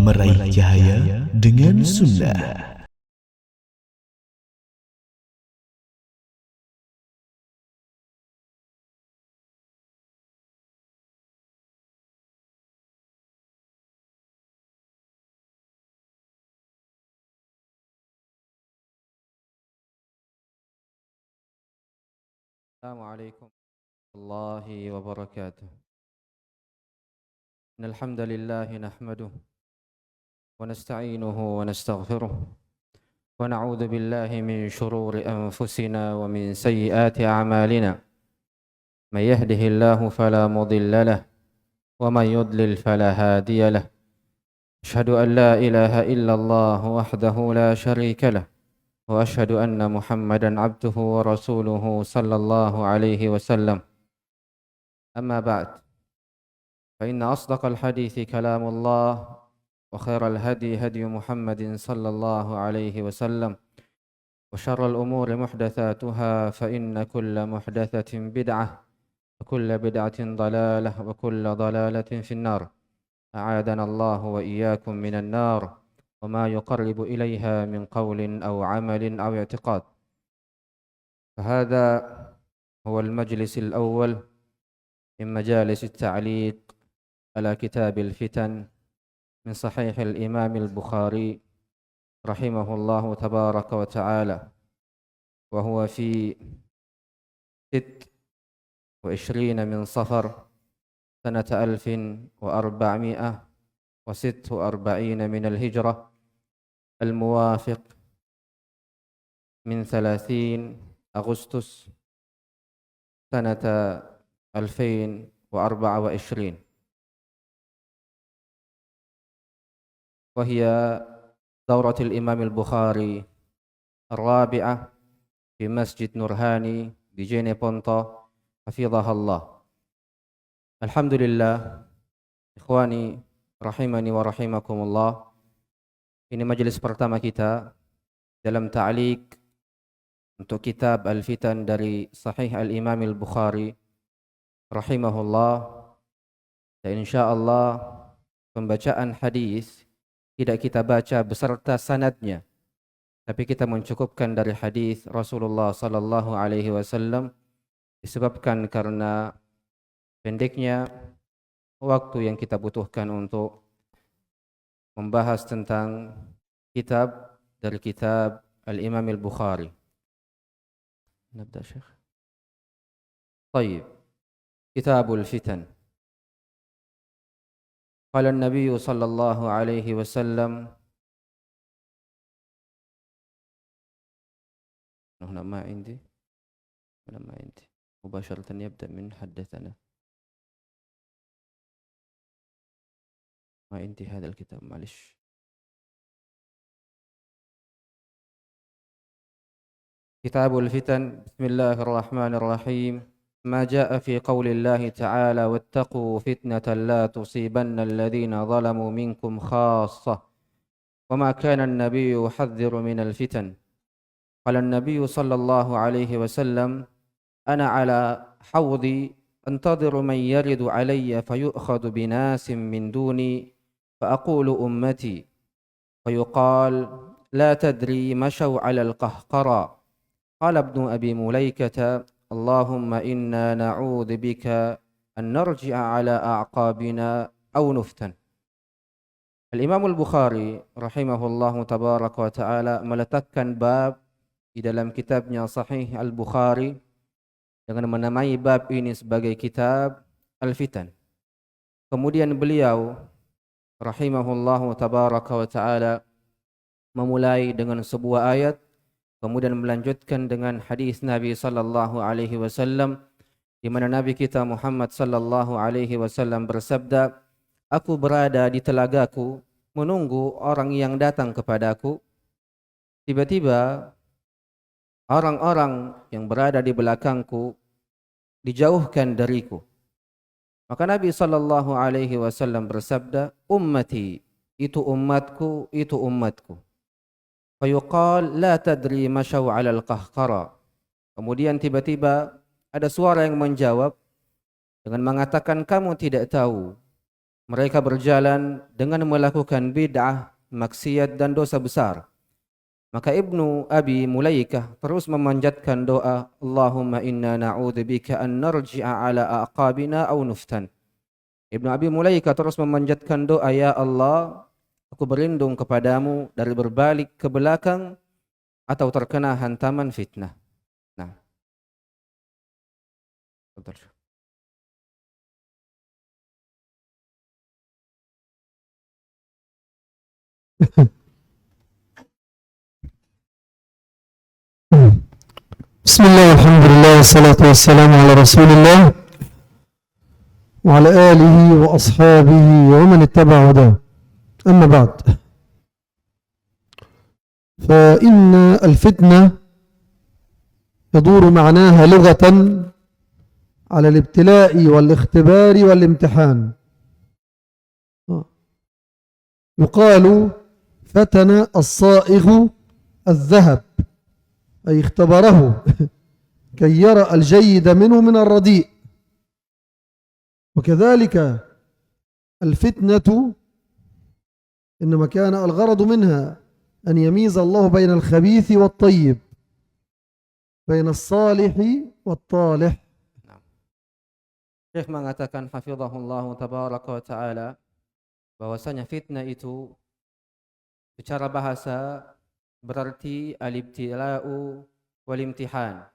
meraih cahaya dengan sunnah. Assalamualaikum warahmatullahi wabarakatuh. Innal hamdalillah nahmaduhu wa nasta'inuhu wa nastaghfiruh wa na'udzu billahi min shururi anfusina wa min sayyiati a'malina. May yahdihillahu fala mudilla lahu wa may yudlil fala hadiya lahu. Asyhadu an la ilaha illallah wahdahu la syarika lahu wa asyhadu anna Muhammadan abduhu wa rasuluhu sallallahu alaihi wasallam. Amma ba'd. فإن أصدق الحديث كلام الله وخير الهدي هدي محمد صلى الله عليه وسلم وشر الأمور محدثاتها فإن كل محدثة بدعة وكل بدعة ضلالة وكل ضلالة في النار. أعاذنا الله وإياكم من النار وما يقرب إليها من قول أو عمل أو اعتقاد. فهذا هو المجلس الأول من مجالس التعليق على كتاب الفتن من صحيح الإمام البخاري رحمه الله تبارك وتعالى، وهو في 26 من صفر سنة 1446 من الهجرة، الموافق من 30 أغسطس سنة 2024. وهي دورة الإمام البخاري الرابعة في مسجد نورهاني di Jeneponto حفظها الله. Alhamdulillah, ikhwani rahimani wa rahimakumullah. Ini majelis pertama kita dalam ta'liq untuk kitab Al-Fitan dari Sahih Al-Imam Al-Bukhari rahimahullah. Dan insyaallah pembacaan hadis tidak kita baca beserta sanadnya, tapi kita mencukupkan dari hadis Rasulullah sallallahu alaihi wasallam disebabkan karena pendeknya waktu yang kita butuhkan untuk membahas tentang kitab dari kitab Al-Imam Al-Bukhari. Nabda Syekh. Baik. Kitabul Fitan. قال النبي صلى الله عليه وسلم هنا ما عندي مباشرة يبدأ من حدثنا، ما عندي هذا الكتاب معلش. كتاب الفتن. بسم الله الرحمن الرحيم. ما جاء في قول الله تعالى واتقوا فتنة لا تصيبن الذين ظلموا منكم خاصة وما كان النبي يحذر من الفتن. قال النبي صلى الله عليه وسلم أنا على حوضي أنتظر من يرد علي فيؤخذ بناس من دوني فأقول أمتي فيقال لا تدري مشوا على القهقرى. قال ابن أبي مليكة اللهم إنا نعوذ بك أن نرجع على أعقابنا أو نفتن. Al-Imam Al-Bukhari rahimahullahu tabaraka wa ta'ala meletakkan bab di dalam kitabnya Sahih Al-Bukhari dengan menamai bab ini sebagai kitab Al-Fitan. Kemudian beliau rahimahullahu tabaraka wa ta'ala memulai dengan sebuah ayat, kemudian melanjutkan dengan hadis Nabi sallallahu alaihi wasallam di mana Nabi kita Muhammad sallallahu alaihi wasallam bersabda, aku berada di telagaku menunggu orang yang datang kepadaku. Tiba-tiba orang-orang yang berada di belakangku dijauhkan dariku. Maka Nabi sallallahu alaihi wasallam bersabda, ummati, itu umatku, itu umatku. Fayuqal la tadri masyaw 'alal qahqara. Kemudian tiba-tiba ada suara yang menjawab dengan mengatakan kamu tidak tahu mereka berjalan dengan melakukan bid'ah, maksiat dan dosa besar. Maka Ibnu Abi Mulaikah terus memanjatkan doa, Allahumma inna na'udzubika an narji'a ala aqabina aw nuftan. Ibnu Abi Mulaikah terus memanjatkan doa, ya Allah, aku berlindung kepadamu dari berbalik ke belakang atau terkena hantaman fitnah. Nah, betul. بسم الله والحمد لله والصلاة والسلام على رسول الله وعلى آله وأصحابه ومن اتبع هداه. أما بعد، فإن الفتنة يدور معناها لغة على الابتلاء والاختبار والامتحان. يقال فتن الصائغ الذهب، أي اختبره كي يرى الجيد منه من الرديء. وكذلك الفتنة إنما كان الغرض منها أن يميز الله بين الخبيث والطيب، بين الصالح والطالح. Syekh mengatakan hafizahullah tabaraka wa ta'ala bahwasanya fitnah itu secara bahasa berarti al-ibtila'u wal imtihan.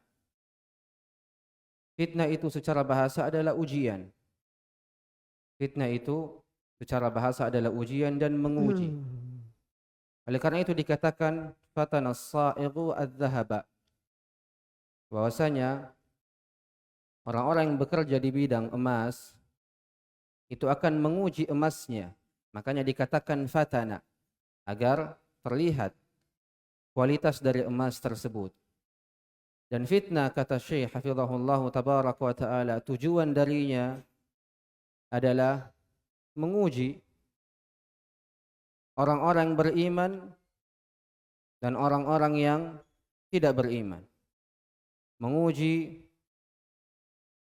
Fitnah itu secara bahasa adalah ujian. Fitnah itu secara bahasa adalah ujian dan menguji. Oleh karena itu dikatakan fatana as-sa'igu adz-dzahaba. Bahwasanya orang-orang yang bekerja di bidang emas itu akan menguji emasnya. Makanya dikatakan fatana, agar terlihat kualitas dari emas tersebut. Dan fitnah, kata Syekh hafizahullah tabaraka wa ta'ala, tujuan darinya adalah menguji orang-orang beriman dan orang-orang yang tidak beriman. Menguji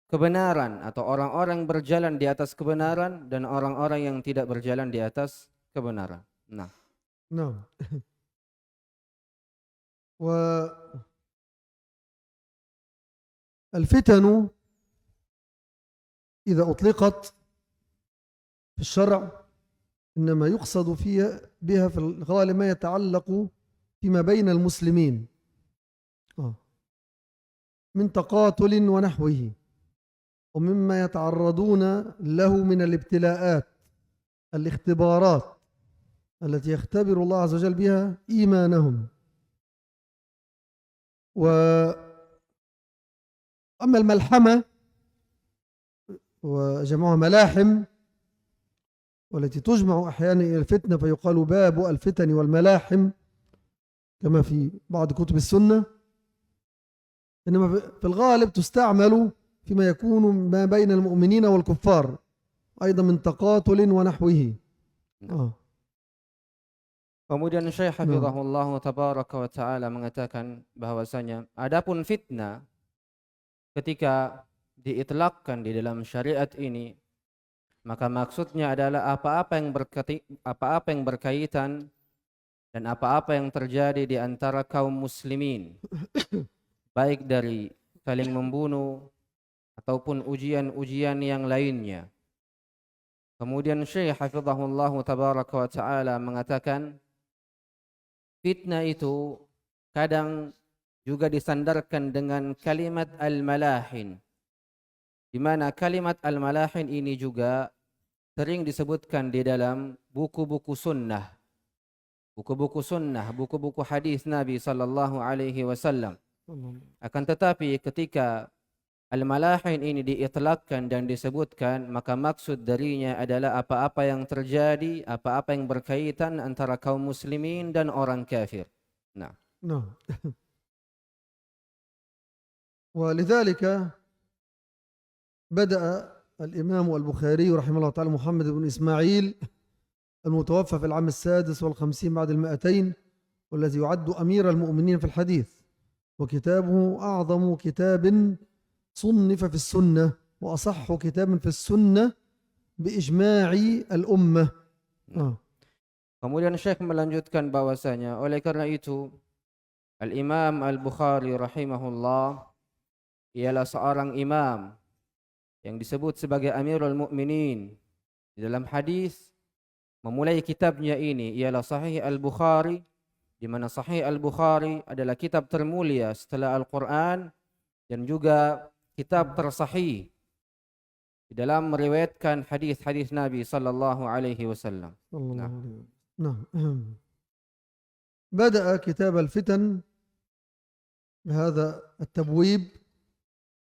kebenaran atau orang-orang berjalan di atas kebenaran dan orang-orang yang tidak berjalan di atas kebenaran. Nah. والفتن إذا أطلقت في الشرع إنما يقصد بها في الغالب ما يتعلق فيما بين المسلمين من تقاتل ونحوه، ومما يتعرضون له من الابتلاءات، الاختبارات التي يختبر الله عز وجل بها إيمانهم. وأما الملحمة وجمعها ملاحم، والتي تجمع أحيانا إلى الفتنة فيقال باب الفتن والملاحم كما في بعض كتب السنة، إنما في الغالب تستعمل فيما يكون ما بين المؤمنين والكفار أيضا من تقاتل ونحوه. Kemudian Syekh hafizahullah tabaraka wa ta'ala mengatakan bahwasanya adapun fitnah ketika diitlaqkan di dalam syariat ini, maka maksudnya adalah apa-apa yang berkaitan dan apa-apa yang terjadi di antara kaum muslimin, baik dari saling membunuh ataupun ujian-ujian yang lainnya. Kemudian Syekh hafizahullah tabaraka wa ta'ala mengatakan fitnah itu kadang juga disandarkan dengan kalimat al-malahin, di mana kalimat al-malahin ini juga sering disebutkan di dalam buku-buku sunnah, buku-buku hadis Nabi sallallahu alaihi wasallam. Akan tetapi ketika al-malahin ini diitlaqkan dan disebutkan, maka maksud darinya adalah apa-apa yang terjadi, apa-apa yang berkaitan antara kaum muslimin dan orang kafir. Nah. ولذلك بدأ الإمام البخاري رحمه الله تعالى محمد بن إسماعيل المتوفى في العام 56 بعد 200، والذي يعد أمير المؤمنين في الحديث، وكتابه أعظم كتاب صنف في السنة وأصح كتاب في السنة بإجماع الأمة. Kemudian Syekh melanjutkan bahwasanya oleh karena itu Al-Imam Al-Bukhari rahimahullah ialah seorang imam yang disebut sebagai Amirul Mukminin. Di dalam hadis memulai kitabnya ini ialah Sahih Al-Bukhari, di mana Sahih Al-Bukhari adalah kitab termulia setelah Al-Quran dan juga kitab tersahih di dalam meriwayatkan hadis-hadis Nabi sallallahu alaihi wasallam. نعم. بدأ كتاب الفتن بهذا التبويب،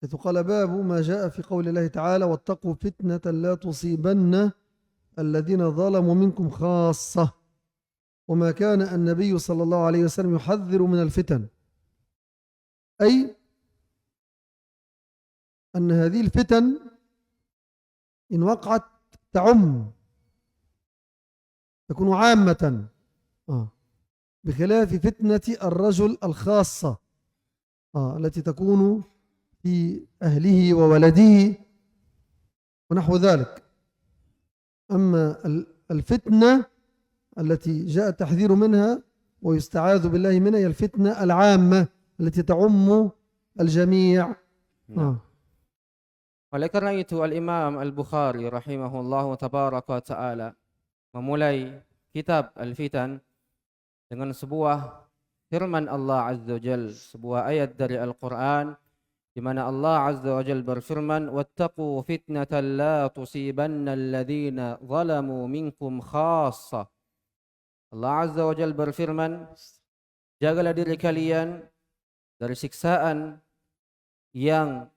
حيث قال باب ما جاء في قول الله تعالى واتقوا فتنة لا تصيبن الذين ظلموا منكم خاصة، وما كان النبي صلى الله عليه وسلم يحذر من الفتن، أي أن هذه الفتن إن وقعت تعم، تكون عامة، بخلاف فتنة الرجل الخاصة التي تكون في أهله وولده ونحو ذلك. أما الفتنة التي جاء التحذير منها ويستعاذ بالله منها هي الفتنة العامة التي تعم الجميع. Oleh karena itu Al-Imam Al-Bukhari rahimahullahu tabaraka wa ta'ala memulai kitab Al-Fitan dengan sebuah firman Allah Azza wa Jal, sebuah ayat dari Al-Quran di mana Allah Azza wa Jal berfirman wattaqu fitnatan la tusibanna alladhina zalamu minkum khassa. Allah Azza wa Jal berfirman, jagalah diri kalian dari siksaan yang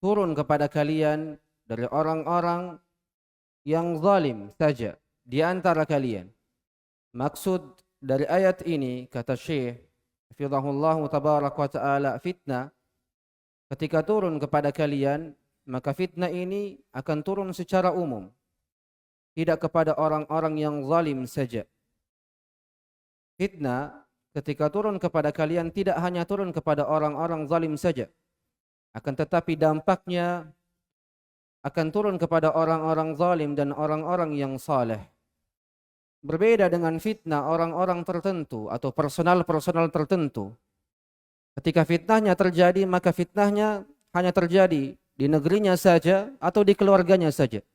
turun kepada kalian dari orang-orang yang zalim saja di antara kalian. Maksud dari ayat ini, kata Syekh hafizahullah tabaraka wa ta'ala, fitnah ketika turun kepada kalian, maka fitnah ini akan turun secara umum, tidak kepada orang-orang yang zalim saja. Fitnah ketika turun kepada kalian tidak hanya turun kepada orang-orang zalim saja, akan tetapi dampaknya akan turun kepada orang-orang zalim dan orang-orang yang saleh. Berbeda dengan fitnah orang-orang tertentu atau personal-personal tertentu. Ketika fitnahnya terjadi, maka fitnahnya hanya terjadi di negerinya saja atau di keluarganya saja.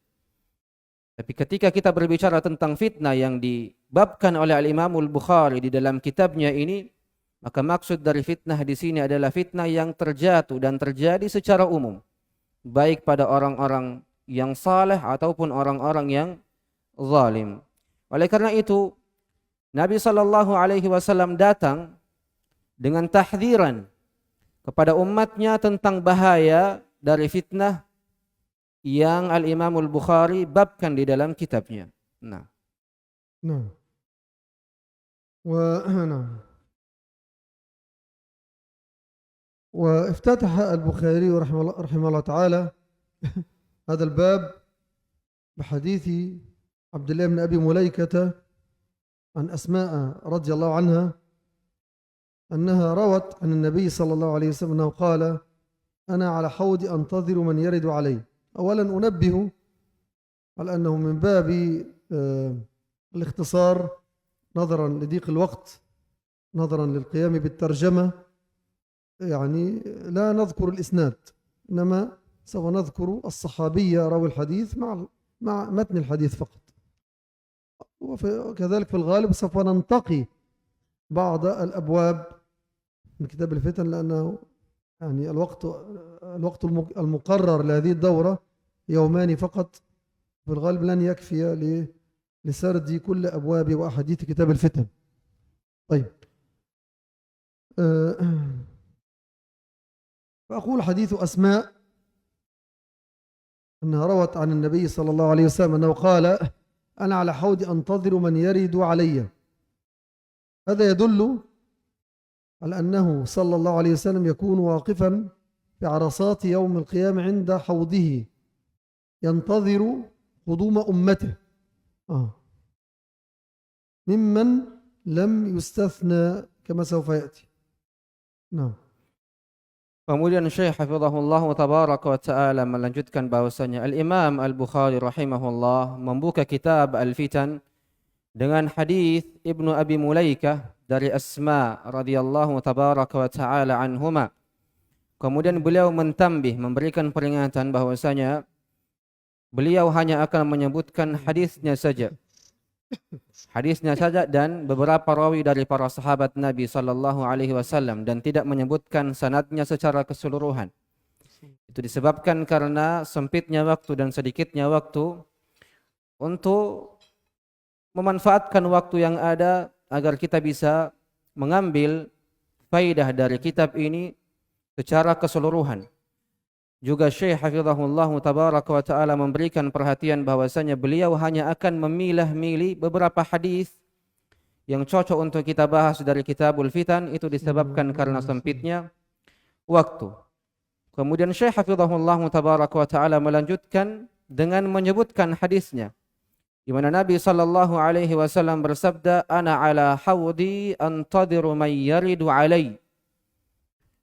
Tapi ketika kita berbicara tentang fitnah yang dibabkan oleh Al-Imam Al-Bukhari di dalam kitabnya ini, maka maksud dari fitnah di sini adalah fitnah yang terjatuh dan terjadi secara umum, baik pada orang-orang yang saleh ataupun orang-orang yang zalim. Oleh karena itu, Nabi sallallahu alaihi wasallam datang dengan tahdziran kepada umatnya tentang bahaya dari fitnah yang Al-Imam Al-Bukhari babkan di dalam kitabnya. Nah. وافتتح البخاري رحمه الله تعالى هذا الباب بحديث عبد الله بن أبي مليكة عن أسماء رضي الله عنها أنها روت عن النبي صلى الله عليه وسلم أنه قال أنا على حوض أنتظر من يرد علي. أولا أنبه على أنه من باب الاختصار نظرا لضيق الوقت، نظرا للقيام بالترجمة، يعني لا نذكر الإسناد، إنما سوف نذكر الصحابية راوي الحديث مع متن الحديث فقط. وكذلك في الغالب سوف ننتقي بعض الأبواب من كتاب الفتن، لأنه يعني الوقت المقرر لهذه الدورة يومان فقط، في الغالب لن يكفي لسرد كل أبواب وأحاديث كتاب الفتن. طيب، فأقول حديث أسماء أنها روت عن النبي صلى الله عليه وسلم أنه قال أنا على حوض أنتظر من يرد علي. هذا يدل على أنه صلى الله عليه وسلم يكون واقفا في عرصات يوم القيامة عند حوضه ينتظر قدوم أمته ممن لم يستثنى كما سوف يأتي. نعم. Kemudian Syekh hafizahullah tabaraka wa ta'ala melanjutkan bahwasanya Al-Imam Al-Bukhari rahimahullah membuka kitab Al-Fitan dengan hadis Ibnu Abi Mulaikah dari Asma radhiyallahu tabaraka wa ta'ala anhuma. Kemudian beliau mentambih, memberikan peringatan bahwasanya beliau hanya akan menyebutkan hadisnya saja. Hadisnya saja dan beberapa rawi dari para sahabat Nabi sallallahu alaihi wasallam dan tidak menyebutkan sanadnya secara keseluruhan. Itu disebabkan karena sempitnya waktu dan sedikitnya waktu untuk memanfaatkan waktu yang ada agar kita bisa mengambil faidah dari kitab ini secara keseluruhan. Juga Syekh hafizahullah tabaraka wa ta'ala memberikan perhatian bahwasanya beliau hanya akan memilah-milih beberapa hadis yang cocok untuk kita bahas dari Kitabul Fitan. Itu disebabkan karena sempitnya waktu. Kemudian Syekh hafizahullah tabaraka wa ta'ala melanjutkan dengan menyebutkan hadisnya, di mana Nabi sallallahu alaihi wasallam bersabda, "Ana ala haudi antadiru man yaridu alai."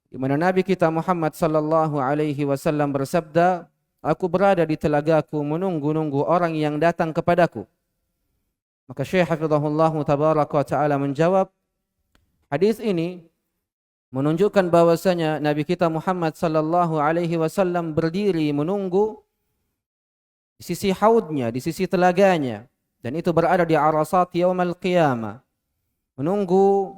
Di mana Nabi kita Muhammad sallallahu alaihi wasallam bersabda, "Aku berada di telagaku menunggu-nunggu orang yang datang kepadaku." Maka Syekh hafizahullah tabaraka wa ta'ala menjawab, hadis ini menunjukkan bahwasanya Nabi kita Muhammad sallallahu alaihi wasallam berdiri menunggu di sisi haudnya, di sisi telaganya, dan itu berada di arasat yaumil qiyamah, menunggu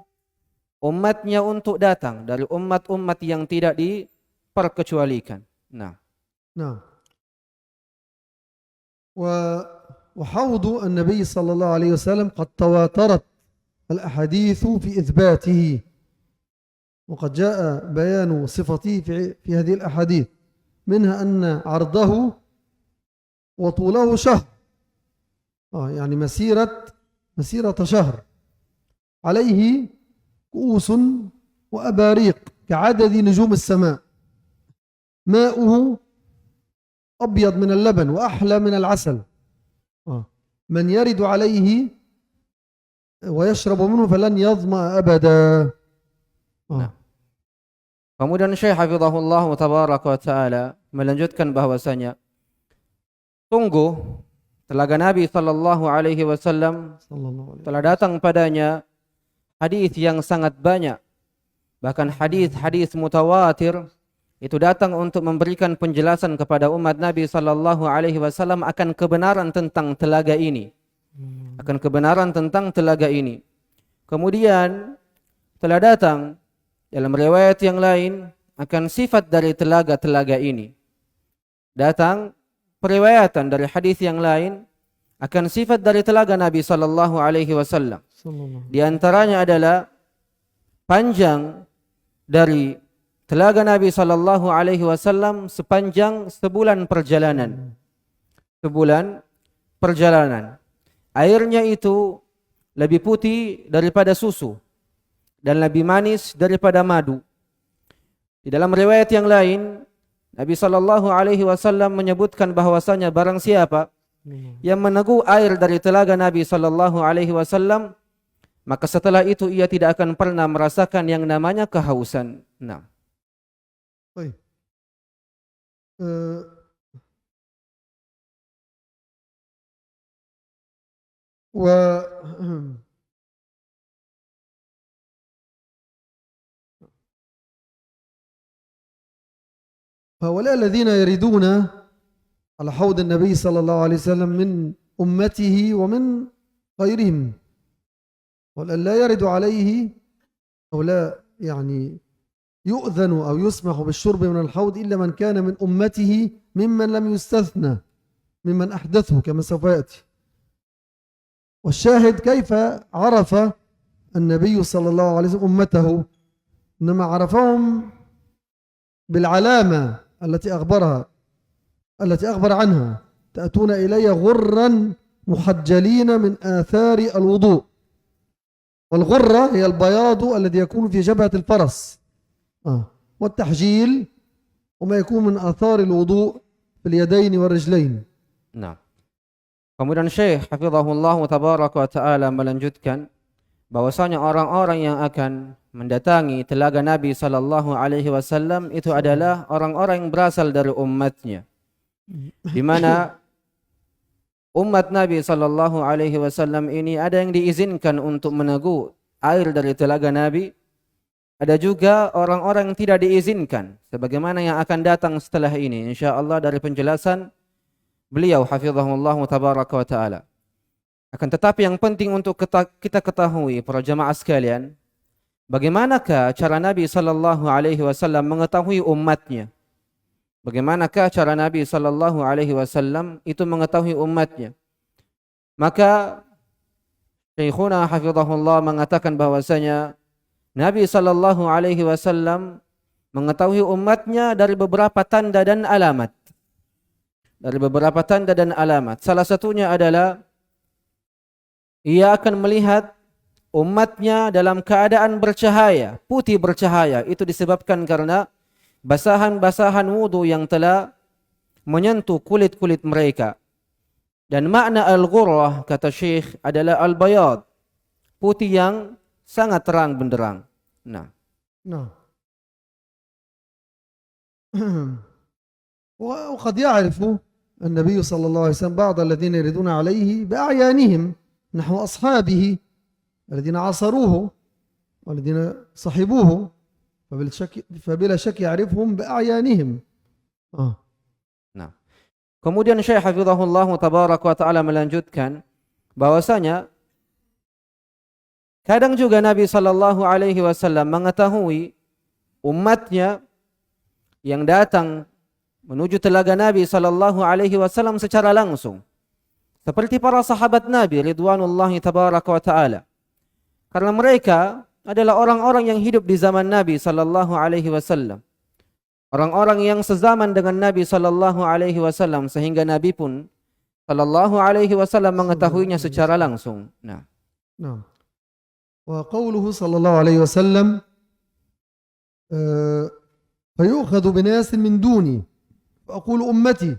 umatnya untuk datang dari umat-umat yang tidak diperkecualikan. Nah. وحوض النبي صلى الله عليه وسلم قد تواترت الأحاديث في إثباته، وقد جاء بيان صفته في هذه الأحاديث، منها أن عرضه وطوله شهر، يعني مسيرة شهر، عليه كؤوس وأباريق كعدد نجوم السماء، ماؤه أبيض من اللبن وأحلى من العسل، من يرد عليه ويشرب منه فلن يظمأ أبدا. Kemudian Syekh hafizahullah tabaraka wa ta'ala melanjutkan bahwasanya sungguh telaga Nabi sallallahu alaihi wasallam telah datang padanya hadis yang sangat banyak, bahkan hadis-hadis mutawatir itu datang untuk memberikan penjelasan kepada umat Nabi sallallahu alaihi wasallam akan kebenaran tentang telaga ini. Kemudian telah datang dalam riwayat yang lain akan sifat dari telaga-telaga ini. Datang periwayatan dari hadis yang lain akan sifat dari telaga Nabi sallallahu alaihi wasallam. Di antaranya adalah panjang dari telaga Nabi sallallahu alaihi wasallam sepanjang sebulan perjalanan. Airnya itu lebih putih daripada susu dan lebih manis daripada madu. Di dalam riwayat yang lain, Nabi sallallahu alaihi wasallam menyebutkan bahwasanya barang siapa yang meneguk air dari telaga Nabi sallallahu alaihi wasallam, maka setelah itu ia tidak akan pernah merasakan yang namanya kehausan. Nah. طيب هؤلاء الذين يريدون على حوض النبي صلى الله عليه وسلم من أمته ومن غيرهم، ولأن لا يرد عليه أو لا يعني يؤذن أو يسمح بالشرب من الحوض إلا من كان من أمته ممن لم يستثنى ممن أحدثه كما سوف يأتي. والشاهد كيف عرف النبي صلى الله عليه وسلم أمته، إنما عرفهم بالعلامة التي أخبر عنها: تأتون إلي غرا محجلين من آثار الوضوء. والغرة هي البياض الذي يكون في جبهة الفرس، والتحجيل وما يكون من آثار الوضوء في اليدين والرجلين. Nah. Kemudian Syekh hafizahullah tabaraka wa ta'ala melanjutkan bahwasanya orang-orang yang akan mendatangi telaga Nabi sallallahu alaihi wasallam itu adalah orang-orang yang berasal dari umatnya, di mana umat Nabi sallallahu alaihi wasallam ini ada yang diizinkan untuk meneguh air dari telaga Nabi, ada juga orang-orang yang tidak diizinkan, sebagaimana yang akan datang setelah ini insyaallah dari penjelasan beliau hafizahullah tabaraka wa taala. Akan tetapi yang penting untuk kita ketahui para jamaah sekalian, bagaimanakah cara Nabi sallallahu alaihi wasallam mengetahui umatnya? Bagaimanakah cara Nabi sallallahu alaihi wasallam itu mengetahui umatnya? Maka Syekhuna hafizahullah mengatakan bahwasanya Nabi sallallahu alaihi wasallam mengetahui umatnya dari beberapa tanda dan alamat. Dari beberapa tanda dan alamat. Salah satunya adalah ia akan melihat umatnya dalam keadaan bercahaya, putih bercahaya. Itu disebabkan karena basahan-basahan wudu yang telah menyentuh kulit-kulit mereka. Dan makna al-ghurrah kata Syekh adalah al-bayad, putih yang sangat terang benderang. Nah. وقد يعرف النبي صلى الله عليه وسلم بعض الذين يردون عليه بأعيانهم نحو أصحابه الذين عاصروه والذين صحبوه فبلا شك يعرفهم بأعيانهم. Nah. Kemudian Syekh hafizahullah tabaraka wa taala melanjutkan bahwasanya kadang juga Nabi sallallahu alaihi wasallam mengetahui umatnya yang datang menuju telaga Nabi sallallahu alaihi wasallam secara langsung. Seperti para sahabat Nabi ridwanullahi tabaraka wa taala. Karena mereka adalah orang-orang yang hidup di zaman Nabi sallallahu alaihi wasallam. Orang-orang yang sezaman dengan Nabi sallallahu alaihi wasallam sehingga Nabi pun sallallahu alaihi wasallam mengetahuinya secara langsung. Nah. Wa qauluhu sallallahu alaihi wasallam fayu'khadhu binasin min duni فأقول أمتي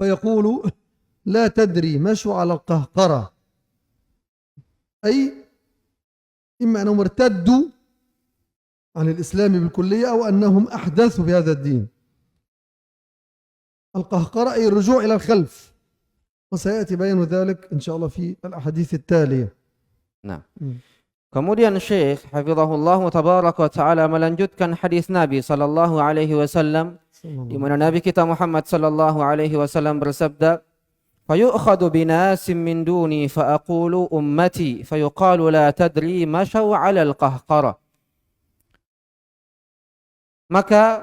فيقول لا تدري مشوا على القهقرة، أي إما أنهم ارتدوا عن الإسلام بالكلية أو أنهم أحدثوا في هذا الدين. القهقرة أي الرجوع إلى الخلف، وسيأتي بيان ذلك إن شاء الله في الأحاديث التالية. Nah. Kemudian Syekh hafizahullah tabaraka wa taala melanjutkan hadis Nabi sallallahu alaihi wasallam di mana Nabi kita Muhammad sallallahu alaihi wasallam bersabda, "Fayu'khadhu binasim min duni fa aqulu ummati fayuqalu la tadri mashaw 'ala al-qahqara." Maka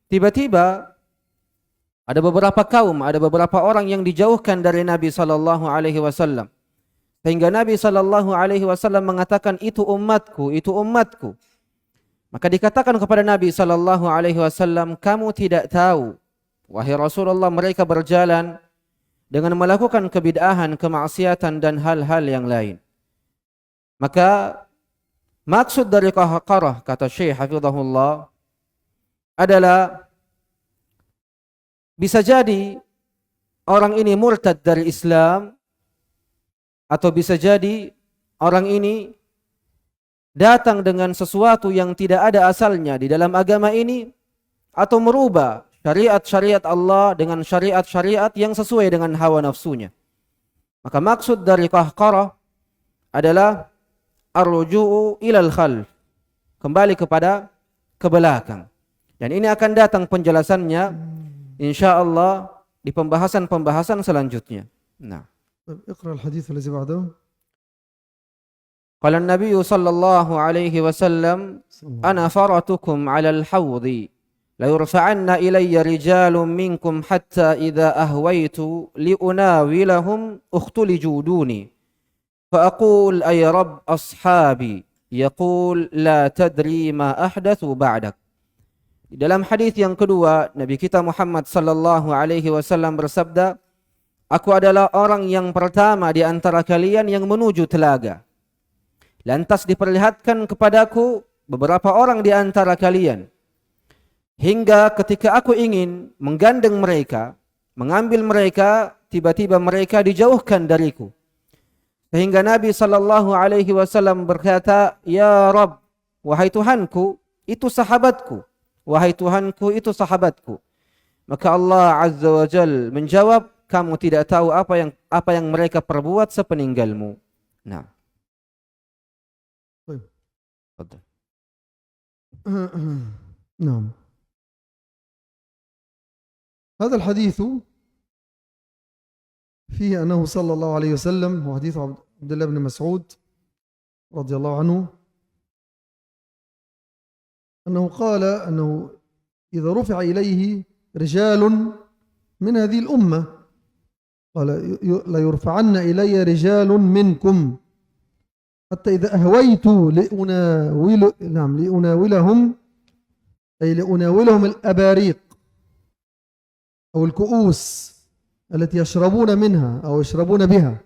tiba-tiba ada beberapa kaum, ada beberapa orang yang dijauhkan dari Nabi sallallahu alaihi wasallam. Sehingga Nabi sallallahu alaihi wasallam mengatakan itu umatku, itu umatku. Maka dikatakan kepada Nabi sallallahu alaihi wasallam, kamu tidak tahu wahai Rasulullah mereka berjalan dengan melakukan kebid'ahan, kemaksiatan dan hal-hal yang lain. Maka maksud dari qahqarah kata Syekh hafizahullah adalah bisa jadi orang ini murtad dari Islam, atau bisa jadi orang ini datang dengan sesuatu yang tidak ada asalnya di dalam agama ini, atau merubah syariat-syariat Allah dengan syariat-syariat yang sesuai dengan hawa nafsunya. Maka maksud dari qahqarah adalah ar-ruju'u ilal khalf, kembali kepada ke belakang. Dan ini akan datang penjelasannya insyaallah di pembahasan-pembahasan selanjutnya. Nah. اقرأ الحديث الذي بعده. قال النبي صلى الله عليه وسلم أنا فرطكم على الحوض ليرفعن إلي رجال منكم حتى إذا أهويت لأناولهم اختلجوا دوني فأقول أي رب أصحابي يقول لا تدري ما أحدث بعدك. Di dalam hadis yang kedua Nabi kita Muhammad sallallahu alaihi wasallam bersabda, aku adalah orang yang pertama di antara kalian yang menuju telaga. Lantas diperlihatkan kepadaku beberapa orang di antara kalian. Hingga ketika aku ingin menggandeng mereka, mengambil mereka, tiba-tiba mereka dijauhkan dariku. Sehingga Nabi SAW berkata, Ya Rabb, wahai Tuhanku, itu sahabatku. Wahai Tuhanku, itu sahabatku. Maka Allah Azza wa Jal menjawab, kamu tidak tahu apa yang mereka perbuat sepeninggalmu. Nah. Betul. نعم. هذا الحديث فيه أنه صلى الله عليه وسلم، هو حديث عبد الله بن مسعود رضي الله عنه، أنه قال أنه إذا رفع إليه رجال من هذه الأمة قال لا يرفعن إلي رجال منكم حتى إذا أهويت لأناولهم الأباريق أو الكؤوس التي يشربون منها أو يشربون بها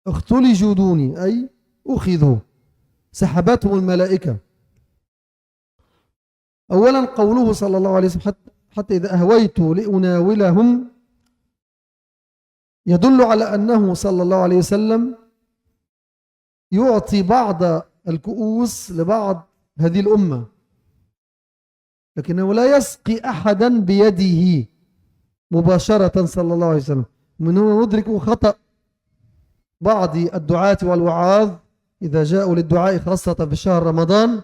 اختلجوا دوني، أي أخذوا، سحبتهم الملائكة. أولا قوله صلى الله عليه وسلم حتى إذا أهويت لأناولهم يدل على أنه صلى الله عليه وسلم يعطي بعض الكؤوس لبعض هذه الأمة، لكنه لا يسقي أحدا بيده مباشرة صلى الله عليه وسلم. من هنا ندرك خطأ بعض الدعاة والوعاظ إذا جاءوا للدعاء خاصة في شهر رمضان،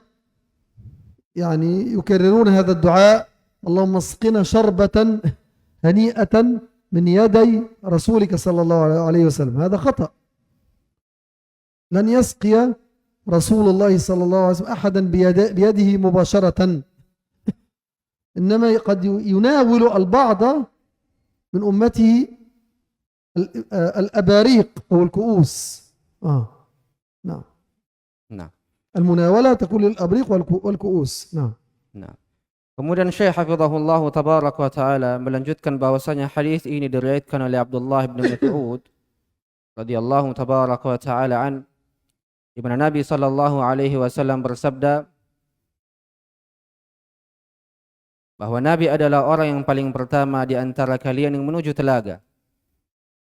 يعني يكررون هذا الدعاء: اللهم اسقنا شربة هنيئة من يدي رسولك صلى الله عليه وسلم. هذا خطأ. لن يسقي رسول الله صلى الله عليه وسلم أحدا بيده مباشرة، إنما قد يناول البعض من أمته الأباريق أو الكؤوس. نعم. Nah. المناولة تكون للأبريق والكؤوس. نعم. Nah. Kemudian Syekh Hafizahullah Tabarak wa Ta'ala melanjutkan bahwasanya hadis ini diriwayatkan oleh Abdullah bin Mas'ud radhiyallahu tabarak wa ta'ala an, di mana Nabi sallallahu alaihi wasallam bersabda bahwa Nabi adalah orang yang paling pertama di antara kalian yang menuju telaga.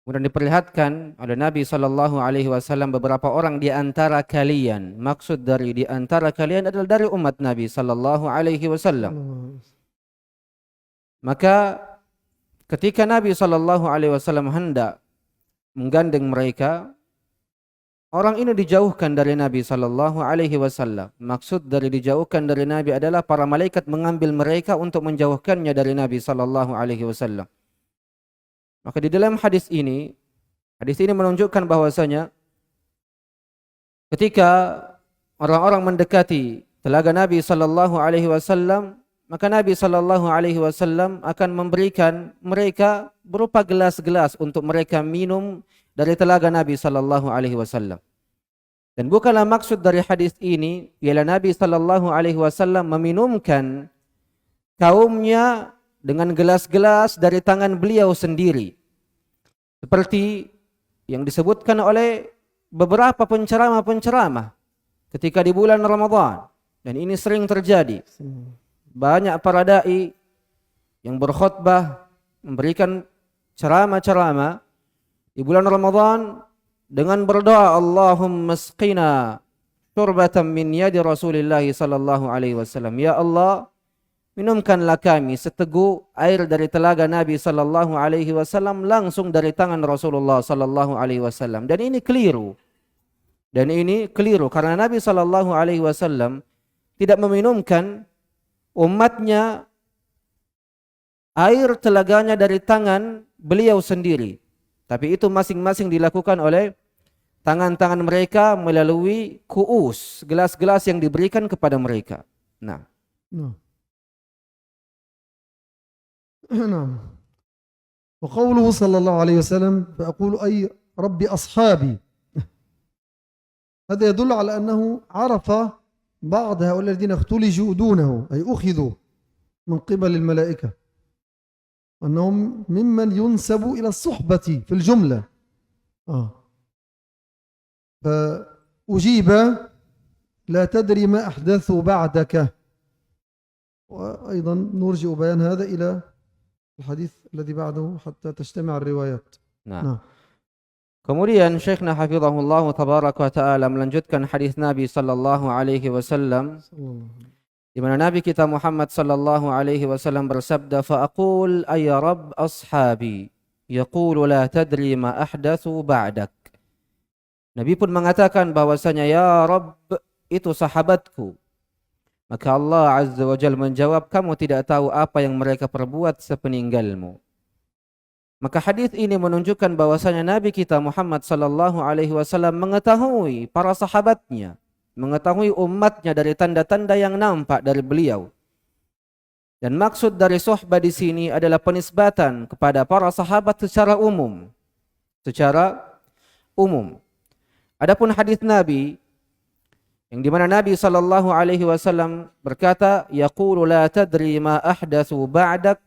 Kemudian diperlihatkan oleh Nabi sallallahu alaihi wasallam beberapa orang di antara kalian. Maksud dari di antara kalian adalah dari umat Nabi sallallahu alaihi wasallam. Maka ketika Nabi sallallahu alaihi wasallam hendak menggandeng mereka, orang ini dijauhkan dari Nabi sallallahu alaihi wasallam. Maksud dari dijauhkan dari Nabi adalah para malaikat mengambil mereka untuk menjauhkannya dari Nabi sallallahu alaihi wasallam. Maka di dalam hadis ini menunjukkan bahwasanya ketika orang-orang mendekati telaga Nabi sallallahu alaihi wasallam, maka Nabi sallallahu alaihi wasallam akan memberikan mereka berupa gelas-gelas untuk mereka minum dari telaga Nabi sallallahu alaihi wasallam. Dan bukanlah maksud dari hadis ini ialah Nabi sallallahu alaihi wasallam meminumkan kaumnya dengan gelas-gelas dari tangan beliau sendiri, seperti yang disebutkan oleh beberapa penceramah-penceramah ketika di bulan Ramadan. Dan ini sering terjadi. Banyak para dai yang berkhutbah, memberikan ceramah-ceramah di bulan Ramadan dengan berdoa, Allahumma asqina syurbatan min yadi Rasulillah sallallahu alaihi wasallam. Ya Allah, minumkanlah kami seteguk air dari telaga Nabi sallallahu alaihi wasallam langsung dari tangan Rasulullah sallallahu alaihi wasallam. Dan ini keliru. Karena Nabi sallallahu alaihi wasallam tidak meminumkan umatnya air telaganya dari tangan beliau sendiri. Tapi itu masing-masing dilakukan oleh tangan-tangan mereka melalui kuus, gelas-gelas yang diberikan kepada mereka. Nah. نعم. وقوله صلى الله عليه وسلم فأقول أي ربي أصحابي، هذا يدل على أنه عرف بعض هؤلاء الذين اختلجوا دونه، أي أخذوا من قبل الملائكة، أنهم ممن ينسب إلى الصحبة في الجملة. فأجيب لا تدري ما أحدثوا بعدك. وأيضا نرجئ بيان هذا إلى الحديث الذي بعده حتى تجتمع الروايات. Nah. Kemudian Syekhna hafizahullah tabaraka wa taala melanjutkan hadis Nabi sallallahu alaihi wasallam di mana Nabi kita Muhammad sallallahu alaihi wasallam bersabda, fa aqul ay rabb ashabi yaqulu la tadri ma ahdatsu ba'dak. Nabi pun mengatakan bahwasanya ya Rabb, itu sahabatku. Maka Allah azza wa jalla menjawab, kamu tidak tahu apa yang mereka perbuat sepeninggalmu. Maka hadis ini menunjukkan bahwasanya Nabi kita Muhammad sallallahu alaihi wasallam mengetahui para sahabatnya, mengetahui umatnya dari tanda-tanda yang nampak dari beliau. Dan maksud dari suhbah di sini adalah penisbatan kepada para sahabat secara umum. Secara umum. Adapun hadis Nabi yang di mana Nabi sallallahu alaihi wasallam berkata, yaqulu la tadri ma ahdatsu ba'dak.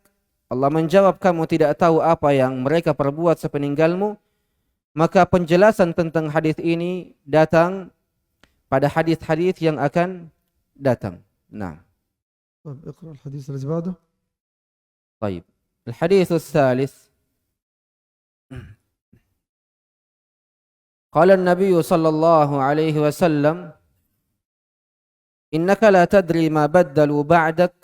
Allah menjawab, kamu tidak tahu apa yang mereka perbuat sepeninggalmu. Maka penjelasan tentang hadis ini datang pada hadis-hadis yang akan datang. Nah. اقرأ الحديث الذي بعده. طيب. الحديث الثالث. قال النبي صلى الله عليه وسلم إنك لا تدري ما بدلوا بعدك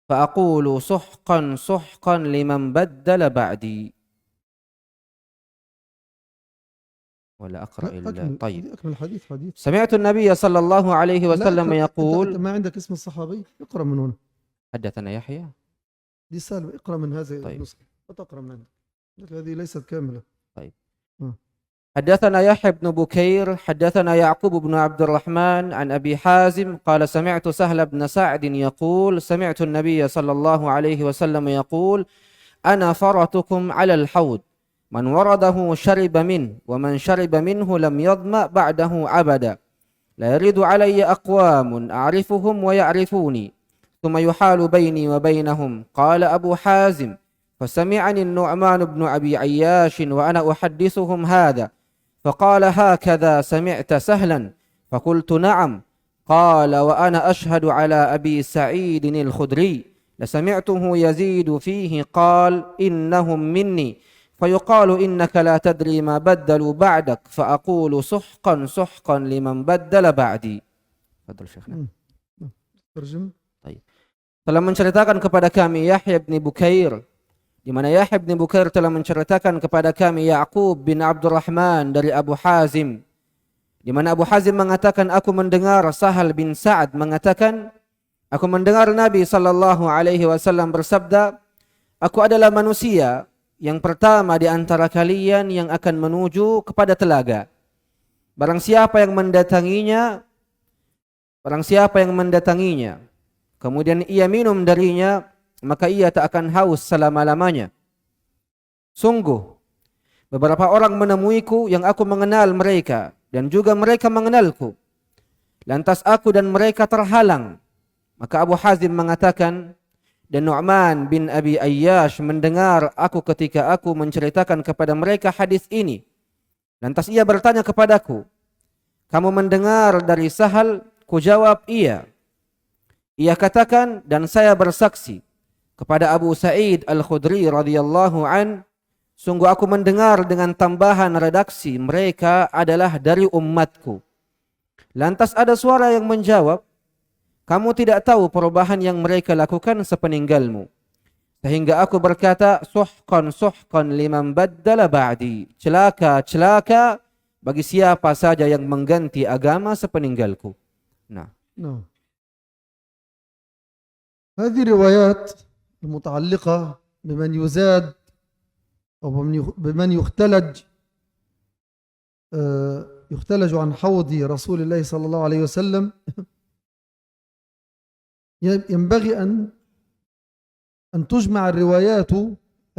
فأقول سحقا سحقا لمن بدل بعدي. ولا أقرأ إلا طيب. أكمل الحديث. سمعت النبي صلى الله عليه وسلم يقول. أنت ما عندك اسم الصحابي؟ اقرأ من هنا. حدثنا يحيى. دي سالم، اقرأ من هذه طيب. النسخة. لا تقرأ من عندك، هذه ليست كاملة. طيب. حدثنا يحيى بن بكير حدثنا يعقوب بن عبد الرحمن عن أبي حازم قال سمعت سهل بن سعد يقول سمعت النبي صلى الله عليه وسلم يقول أنا فرطكم على الحوض من ورده شرب منه ومن شرب منه لم يظمأ بعده أبدا لا يرد علي أقوام أعرفهم ويعرفوني ثم يحال بيني وبينهم. قال أبو حازم فسمعني النعمان بن أبي عياش وأنا أحدثهم هذا فقال هكذا سمعت سهلا؟ فقلت نعم. قال وأنا أشهد على أبي سعيد الخدري لسمعته يزيد فيه قال إنهم مني فيقال إنك لا تدري ما بدلوا بعدك فأقول سحقا سحقا لمن بدل بعدي. Fadhil Syekhna. Terjem. Baik. Telah menceritakan kepada kami Yahya bin Bukair, di mana Yahya bin Bukair telah menceritakan kepada kami Ya'qub bin Abdurrahman dari Abu Hazim, di mana Abu Hazim mengatakan aku mendengar Sahal bin Sa'ad mengatakan aku mendengar Nabi sallallahu alaihi wasallam bersabda, aku adalah manusia yang pertama di antara kalian yang akan menuju kepada telaga. Barang siapa yang mendatanginya, kemudian ia minum darinya, maka ia tak akan haus selama-lamanya. Sungguh, beberapa orang menemuiku yang aku mengenal mereka, dan juga mereka mengenalku. Lantas aku dan mereka terhalang. Maka Abu Hazim mengatakan, dan Nu'man bin Abi Ayyash mendengar aku ketika aku menceritakan kepada mereka hadis ini. Lantas ia bertanya kepadaku, kamu mendengar dari Sahal? Kujawab, iya. Ia katakan, dan saya bersaksi kepada Abu Sa'id Al-Khudri radhiyallahu an, sungguh aku mendengar dengan tambahan redaksi mereka adalah dari umatku. Lantas ada suara yang menjawab, kamu tidak tahu perubahan yang mereka lakukan sepeninggalmu. Sehingga aku berkata, suhqan suhqan liman baddala ba'di. Celaka, celaka bagi siapa saja yang mengganti agama sepeninggalku. Nah. هذه روايات المتعلقة بمن يزاد أو بمن يختلج عن حوض رسول الله صلى الله عليه وسلم ينبغي أن تجمع الروايات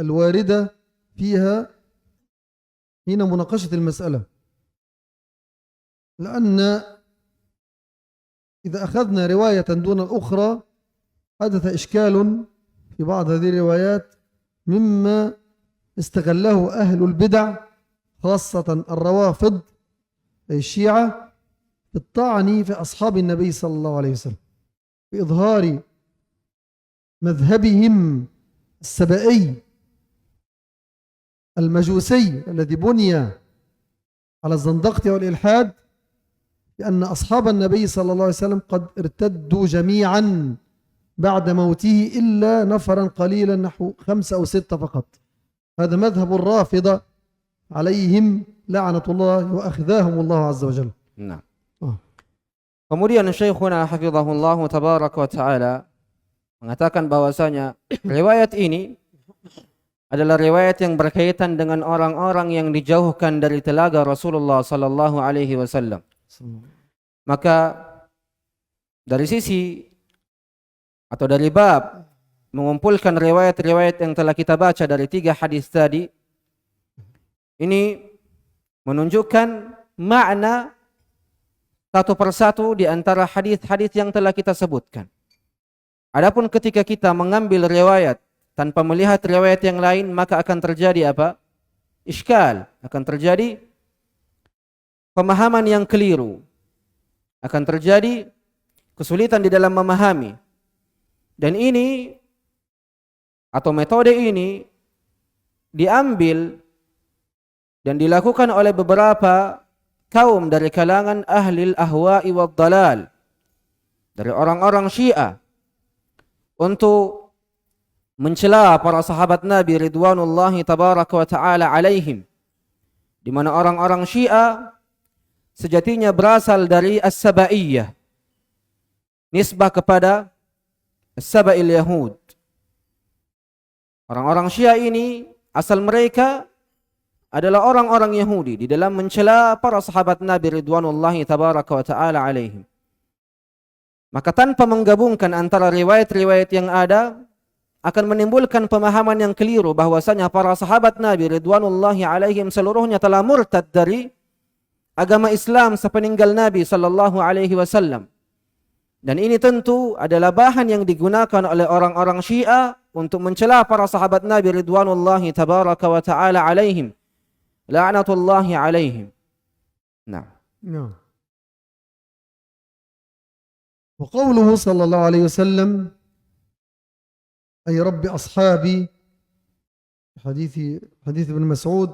الواردة فيها حين مناقشة المسألة، لأن إذا أخذنا رواية دون الأخرى حدث إشكال في بعض هذه الروايات مما استغله أهل البدع خاصة الروافض أي الشيعة في الطعن في أصحاب النبي صلى الله عليه وسلم، بإظهار مذهبهم السبائي المجوسي الذي بني على الزندقة والإلحاد لأن أصحاب النبي صلى الله عليه وسلم قد ارتدوا جميعا بعد موته إلا نفرا قليلا نحو 5 أو 6 فقط. هذا مذهب الرافضة عليهم لعنة الله وأخذاهم الله عز وجل. Nah. Kemudian Syekhuna hafizahullah tabaraka wa ta'ala mengatakan bahwasanya riwayat ini adalah riwayat yang berkaitan dengan orang-orang yang dijauhkan dari telaga Rasulullah sallallahu alaihi wasallam. Maka dari sisi atau dari bab mengumpulkan riwayat-riwayat yang telah kita baca dari 3 hadis tadi, ini menunjukkan makna satu persatu di antara hadis-hadis yang telah kita sebutkan. Adapun ketika kita mengambil riwayat tanpa melihat riwayat yang lain, maka akan terjadi apa? Iskal, akan terjadi pemahaman yang keliru. Akan terjadi kesulitan di dalam memahami. Dan ini atau metode ini diambil dan dilakukan oleh beberapa kaum dari kalangan ahlil ahwa'i wad dalal, dari orang-orang Syiah, untuk mencela para sahabat Nabi ridwanullahi tabaraka wa ta'ala alaihim, di mana orang-orang Syiah sejatinya berasal dari as-sabaiyah, nisbah kepada as-sabail Yahud. Orang-orang Syiah ini asal mereka adalah orang-orang Yahudi di dalam mencela para sahabat Nabi ridwanullahi tabaraka wa ta'ala alaihim. Maka tanpa menggabungkan antara riwayat-riwayat yang ada, akan menimbulkan pemahaman yang keliru bahwasanya para sahabat Nabi ridwanullahi alaihim seluruhnya telah murtad dari agama Islam sepeninggal Nabi sallallahu alaihi wasallam. Dan ini tentu adalah bahan yang digunakan oleh orang-orang Syiah untuk mencela para sahabat Nabi ridwanullahi tabaraka wa ta'ala alaihim. La'natullahi alaihim. Nah. نعم. وقوله صلى الله عليه وسلم أي رب أصحابي، حديث ابن مسعود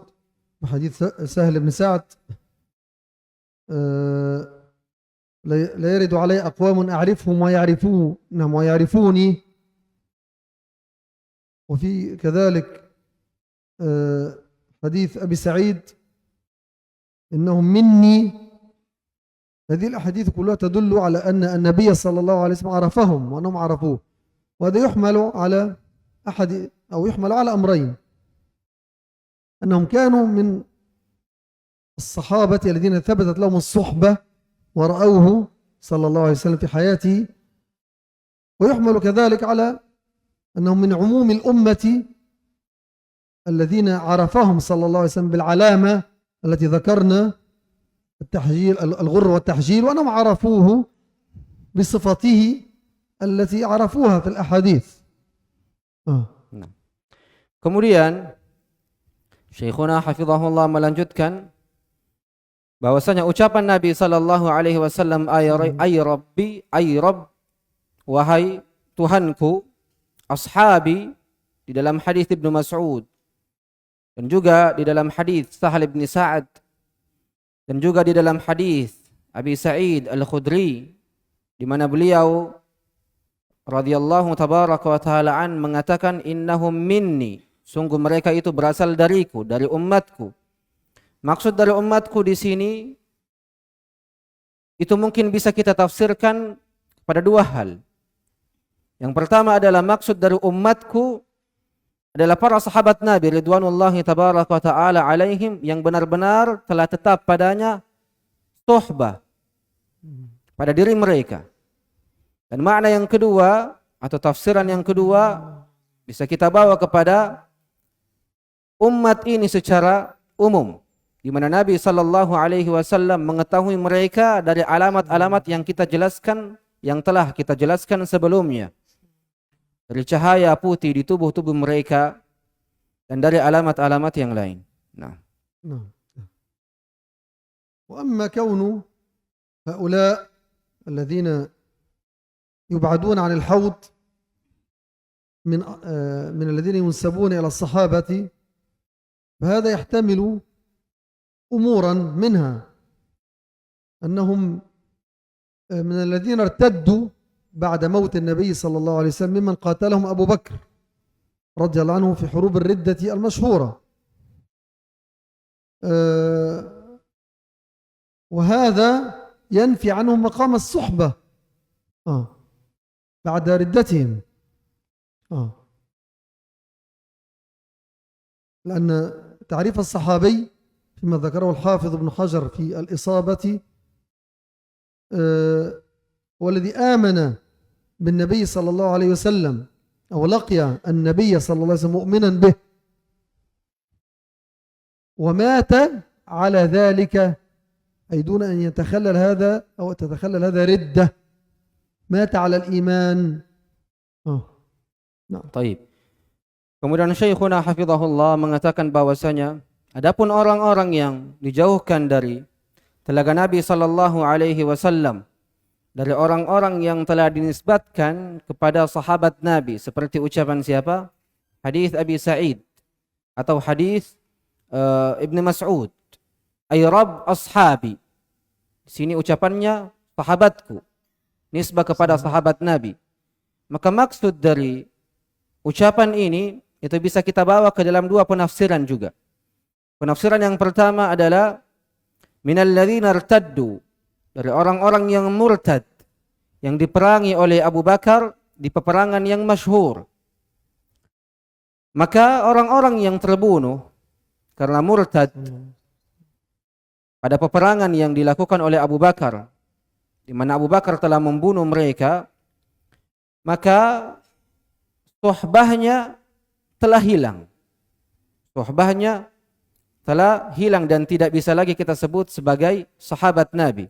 وحديث سهل بن سعد، لا يرد علي أقوام أعرفهم ويعرفوني. وفي كذلك حديث أبي سعيد إنهم مني. هذه الأحاديث كلها تدل على أن النبي صلى الله عليه وسلم عرفهم وأنهم عرفوه. وهذا يحمل على يحمل على أمرين: أنهم كانوا من الصحابة الذين ثبتت لهم الصحبة ورأوه صلى الله عليه وسلم في حياته، ويحمل كذلك على أنهم من عموم الأمة الذين عرفهم صلى الله عليه وسلم بالعلامة التي ذكرنا، التحجيل، الغر والتحجيل، وأنهم عرفوه بصفته التي عرفوها في الأحاديث. Kemudian Syekhuna hafizahullah melanjutkan bahwasanya ucapan Nabi sallallahu alaihi wasallam ay rabbi, ay rabb, wahai Tuhanku, ashabi, di dalam hadis Ibnu Mas'ud, dan juga di dalam hadis Sahal bin Sa'ad, dan juga di dalam hadis Abi Sa'id Al-Khudri, di mana beliau radhiyallahu tabaraka wa ta'ala an mengatakan innahum minni, sungguh mereka itu berasal dariku, dari umatku. Maksud dari umatku di sini itu mungkin bisa kita tafsirkan pada 2 hal. Yang pertama adalah maksud dari umatku adalah para sahabat Nabi ridwanullahi tabaraka wa ta'ala alaihim yang benar-benar telah tetap padanya suhbah pada diri mereka. Dan makna yang kedua atau tafsiran yang kedua bisa kita bawa kepada umat ini secara umum, di mana Nabi sallallahu alaihi wasallam mengetahui mereka dari alamat-alamat yang kita jelaskan, yang telah kita jelaskan sebelumnya, dari cahaya putih di tubuh-tubuh mereka dan dari alamat-alamat yang lain. Nah. وأما كون هؤلاء الذين يبعدون عن الحوض من الذين ينسبون إلى الصحابة فهذا يحتمل أمورا منها أنهم من الذين ارتدوا بعد موت النبي صلى الله عليه وسلم ممن قاتلهم أبو بكر رضي الله عنه في حروب الردة المشهورة. وهذا ينفي عنهم مقام الصحبة بعد ردتهم، لأن تعريف الصحابي فيما ذكره الحافظ ابن حجر في الإصابة هو الذي آمن بالنبي صلى الله عليه وسلم أو لقي النبي صلى الله عليه وسلم مؤمنا به ومات على ذلك، أي دون أن يتخلل هذا أو تتخلل هذا ردة، مات على الإيمان. Nah, taib. Kemudian Syekhuna hafizahullah mengatakan bahwasanya adapun orang-orang yang dijauhkan dari telaga Nabi sallallahu alaihi wasallam, dari orang-orang yang telah dinisbatkan kepada sahabat Nabi seperti ucapan siapa? Hadis Abi Sa'id atau hadis Ibn Mas'ud, ay Rabb ashabi. Di sini ucapannya sahabatku, nisbah kepada sahabat Nabi. Maka maksud dari ucapan ini itu bisa kita bawa ke dalam dua penafsiran juga. Penafsiran yang pertama adalah minal ladzina irtaddu, dari orang-orang yang murtad yang diperangi oleh Abu Bakar di peperangan yang masyhur. Maka orang-orang yang terbunuh karena murtad pada peperangan yang dilakukan oleh Abu Bakar, di mana Abu Bakar telah membunuh mereka, maka suhbahnya telah hilang. Suhbahnya telah hilang dan tidak bisa lagi kita sebut sebagai sahabat Nabi.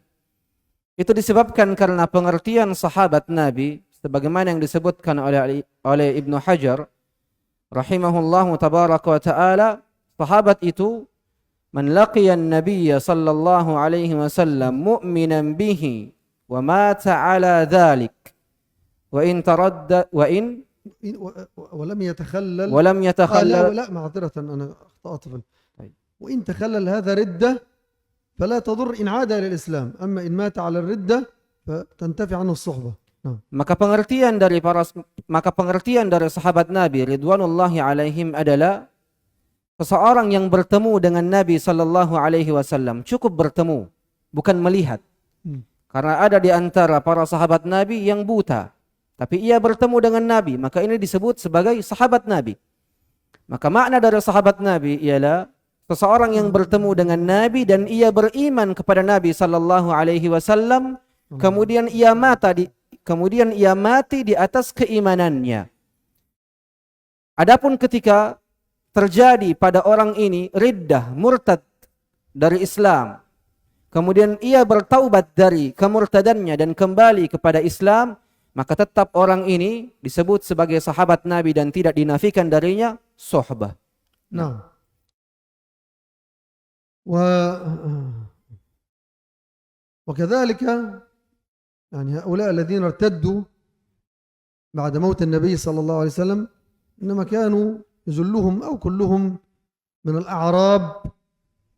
Itu disebabkan karena pengertian sahabat Nabi sebagaimana yang disebutkan oleh Ibnu Hajar rahimahullahu tabaraka wa ta'ala, sahabat itu man laqiya an-nabiyya sallallahu alaihi wasallam mu'minan bihi wa mata ala dhalik wa in taradda wa in ولم يتخلل لا معذرة أنا أخطأت وإن تخلل هذا ردة فلا تضر إن عاد إلى الإسلام، أما إن مات على الردة فتنتفي عنه الصحبة. Maka pengertian dari sahabat Nabi ridwanullahi alaihim adalah seseorang yang bertemu dengan Nabi sallallahu alaihi wasallam, cukup bertemu, bukan melihat. Karena ada di antara para sahabat Nabi yang buta, tapi ia bertemu dengan Nabi, maka ini disebut sebagai sahabat Nabi. Maka makna dari sahabat Nabi ialah seseorang yang bertemu dengan Nabi dan ia beriman kepada Nabi sallallahu alaihi wasallam, kemudian ia mati di atas keimanannya. Adapun ketika terjadi pada orang ini riddah, murtad dari Islam, kemudian ia bertaubat dari kemurtadannya dan kembali kepada Islam, maka tetap orang ini disebut sebagai sahabat Nabi dan tidak dinafikan darinya suhbah. Nah, وكذلك يعني هؤلاء الذين ارتدوا بعد موت النبي صلى الله عليه وسلم إنما كانوا جلهم أو كلهم من الأعراب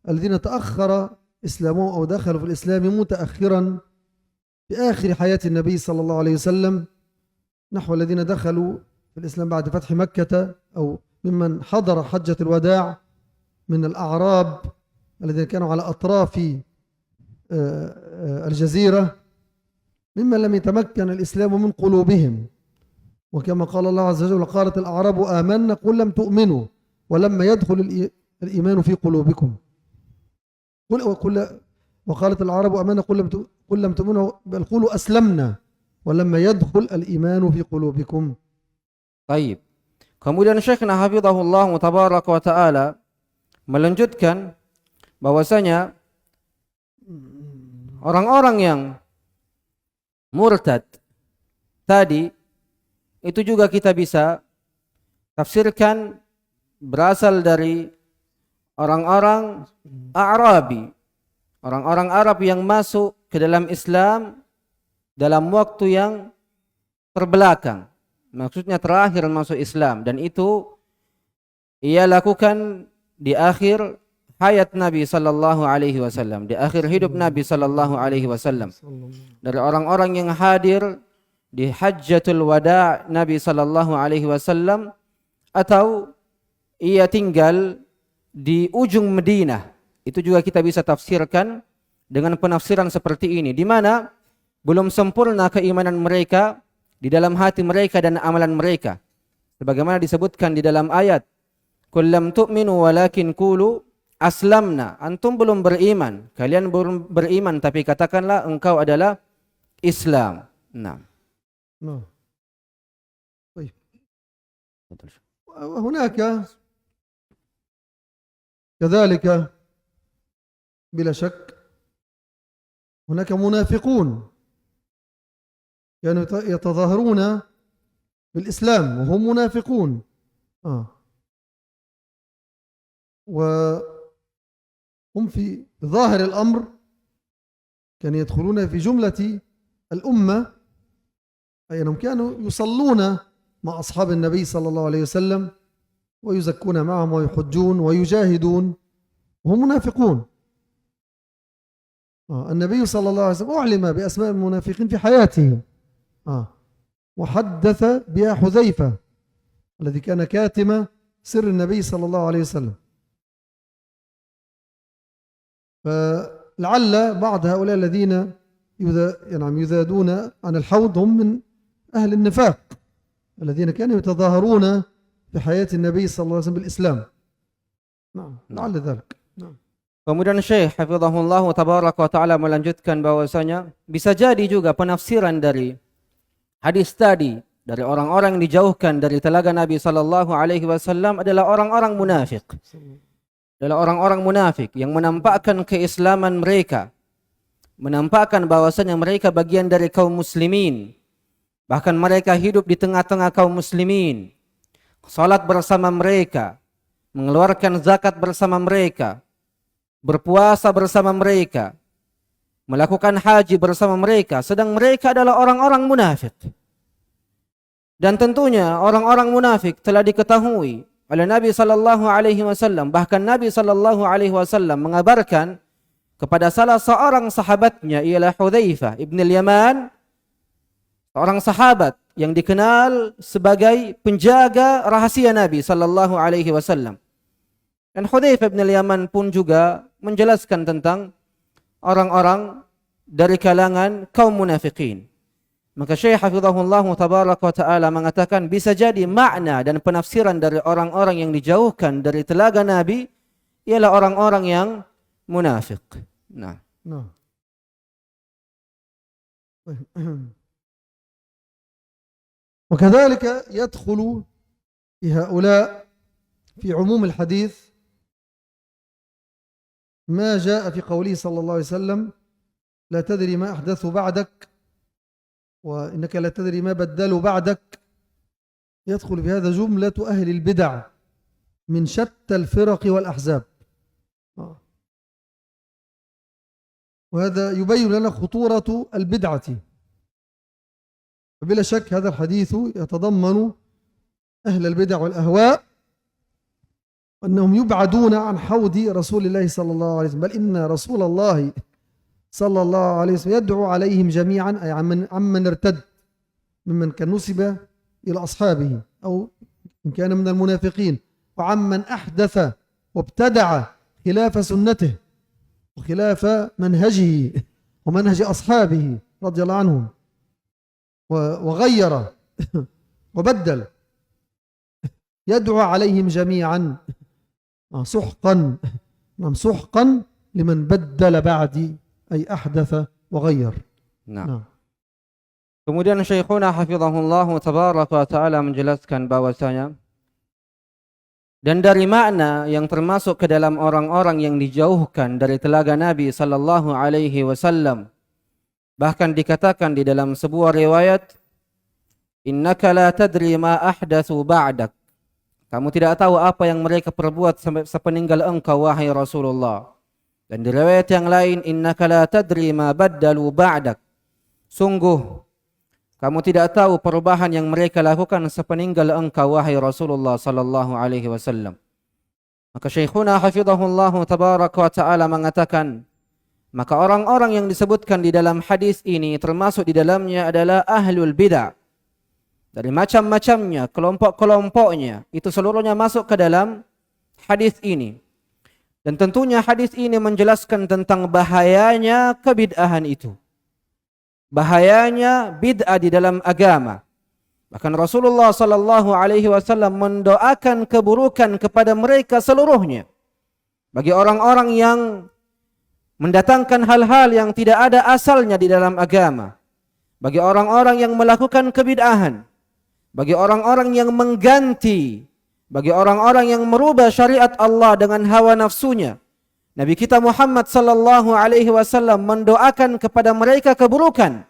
الذين تأخر إسلامهم أو دخلوا في الإسلام متأخرا في آخر حياة النبي صلى الله عليه وسلم، نحو الذين دخلوا في الإسلام بعد فتح مكة أو ممن حضر حجة الوداع من الأعراب الذين كانوا على أطراف الجزيرة ممن لم يتمكن الإسلام من قلوبهم، وكما قال الله عز وجل قالت الأعراب آمنا قل لم تؤمنوا ولما يدخل الإيمان في قلوبكم وقالت الأعراب آمنا قل لم تؤمنوا بل قولوا أسلمنا ولما يدخل الإيمان في قلوبكم. Baik. Kemudian Syekhna hafizahullah tabaraka wa ta'ala melanjutkan bahwasanya orang-orang yang murtad tadi itu juga kita bisa tafsirkan berasal dari orang-orang Arabi, orang-orang Arab yang masuk ke dalam Islam dalam waktu yang terbelakang, maksudnya terakhir masuk Islam, dan itu ia lakukan di akhir hayat Nabi sallallahu alaihi wasallam, di akhir hidup Nabi sallallahu alaihi wasallam, dari orang-orang yang hadir di Hajjatul Wada' Nabi sallallahu alaihi wasallam, atau ia tinggal di ujung Madinah. Itu juga kita bisa tafsirkan dengan penafsiran seperti ini, di mana belum sempurna keimanan mereka di dalam hati mereka dan amalan mereka. Sebagaimana disebutkan di dalam ayat, "Qul lam tu'minu walakin qulu aslamna." Antum belum beriman, kalian belum beriman, tapi katakanlah engkau adalah Islam. Nah. نعم. طيب. وهناك كذلك بلا شك هناك منافقون كانوا يتظاهرون بالإسلام وهم منافقون وهم في ظاهر الأمر كانوا يدخلون في جملة الأمة، أي أنهم كانوا يصلون مع أصحاب النبي صلى الله عليه وسلم ويزكون معهم ويحجون ويجاهدون وهم منافقون. النبي صلى الله عليه وسلم أعلم بأسماء المنافقين في حياته، وحدث بها حذيفة الذي كان كاتم سر النبي صلى الله عليه وسلم. فلعل بعض هؤلاء الذين يذادون عن الحوض هم من أهل النفاق الذين كانوا يتظاهرون في حياة النبي صلى الله عليه وسلم بالإسلام. نعم، لعل ذلك. نعم. Kemudian Syekh hafizahullah tabaraka wa taala melanjutkan bahwasanya bisa jadi juga penafsiran dari hadis tadi dari orang-orang yang dijauhkan dari telaga Nabi sallallahu alaihi wasallam adalah orang-orang munafik. Adalah orang-orang munafik yang menampakkan keislaman mereka, menampakkan bahwasanya mereka bagian dari kaum muslimin. Bahkan mereka hidup di tengah-tengah kaum muslimin, salat bersama mereka, mengeluarkan zakat bersama mereka, berpuasa bersama mereka, melakukan haji bersama mereka, sedang mereka adalah orang-orang munafik. Dan tentunya orang-orang munafik telah diketahui oleh Nabi sallallahu alaihi wasallam. Bahkan Nabi sallallahu alaihi wasallam mengabarkan kepada salah seorang sahabatnya, ialah Hudzaifah ibn al-Yaman, seorang sahabat yang dikenal sebagai penjaga rahasia Nabi sallallahu alaihi wasallam. Dan Hudzaifah bin al-Yaman pun juga menjelaskan tentang orang-orang dari kalangan kaum munafikin. Maka Syekh hafizahullah tabaraka wa taala mengatakan bisa jadi makna dan penafsiran dari orang-orang yang dijauhkan dari telaga Nabi ialah orang-orang yang munafik. Nah. وكذلك يدخل في هؤلاء في عموم الحديث ما جاء في قوله صلى الله عليه وسلم: لا تدري ما أحدثوا بعدك وإنك لا تدري ما بدلوا بعدك. يدخل في هذا جملة أهل البدع من شتى الفرق والأحزاب. وهذا يبين لنا خطورة البدعة. فبلا شك هذا الحديث يتضمن أهل البدع والأهواء، أنهم يبعدون عن حوض رسول الله صلى الله عليه وسلم، بل إن رسول الله صلى الله عليه وسلم يدعو عليهم جميعا، أي عمن ارتد ممن كان نسب إلى أصحابه أو إن كان من المنافقين، وعمن أحدث وابتدع خلاف سنته وخلاف منهجه ومنهج أصحابه رضي الله عنهم، وغير وبدل، يدعو عليهم جميعا سحقا سحقا لمن بدل بعدي أي أحدث وغير. Nah. Kemudian Syekhuna hafizahullah tabaraka wa taala menjelaskan bahwasanya dan dari makna yang termasuk ke dalam orang-orang yang dijauhkan dari telaga Nabi sallallahu alaihi wasallam, bahkan dikatakan di dalam sebuah riwayat, innaka la tadri ma ahdatsu ba'dak. Kamu tidak tahu apa yang mereka perbuat sepeninggal engkau wahai Rasulullah. Dan di riwayat yang lain, innaka la tadri ma baddalu ba'dak. Sungguh kamu tidak tahu perubahan yang mereka lakukan sepeninggal engkau wahai Rasulullah sallallahu alaihi wasallam. Maka Syekhuna hafizahullah tabaraka wa ta'ala mengatakan, maka orang-orang yang disebutkan di dalam hadis ini termasuk di dalamnya adalah ahlul bid'ah. Dari macam-macamnya, kelompok-kelompoknya, itu seluruhnya masuk ke dalam hadis ini. Dan tentunya hadis ini menjelaskan tentang bahayanya kebid'ahan itu. Bahayanya bid'ah di dalam agama. Bahkan Rasulullah sallallahu alaihi wasallam mendoakan keburukan kepada mereka seluruhnya. Bagi orang-orang yang mendatangkan hal-hal yang tidak ada asalnya di dalam agama. Bagi orang-orang yang melakukan kebid'ahan. Bagi orang-orang yang mengganti. Bagi orang-orang yang merubah syariat Allah dengan hawa nafsunya. Nabi kita Muhammad sallallahu alaihi wasallam mendoakan kepada mereka keburukan.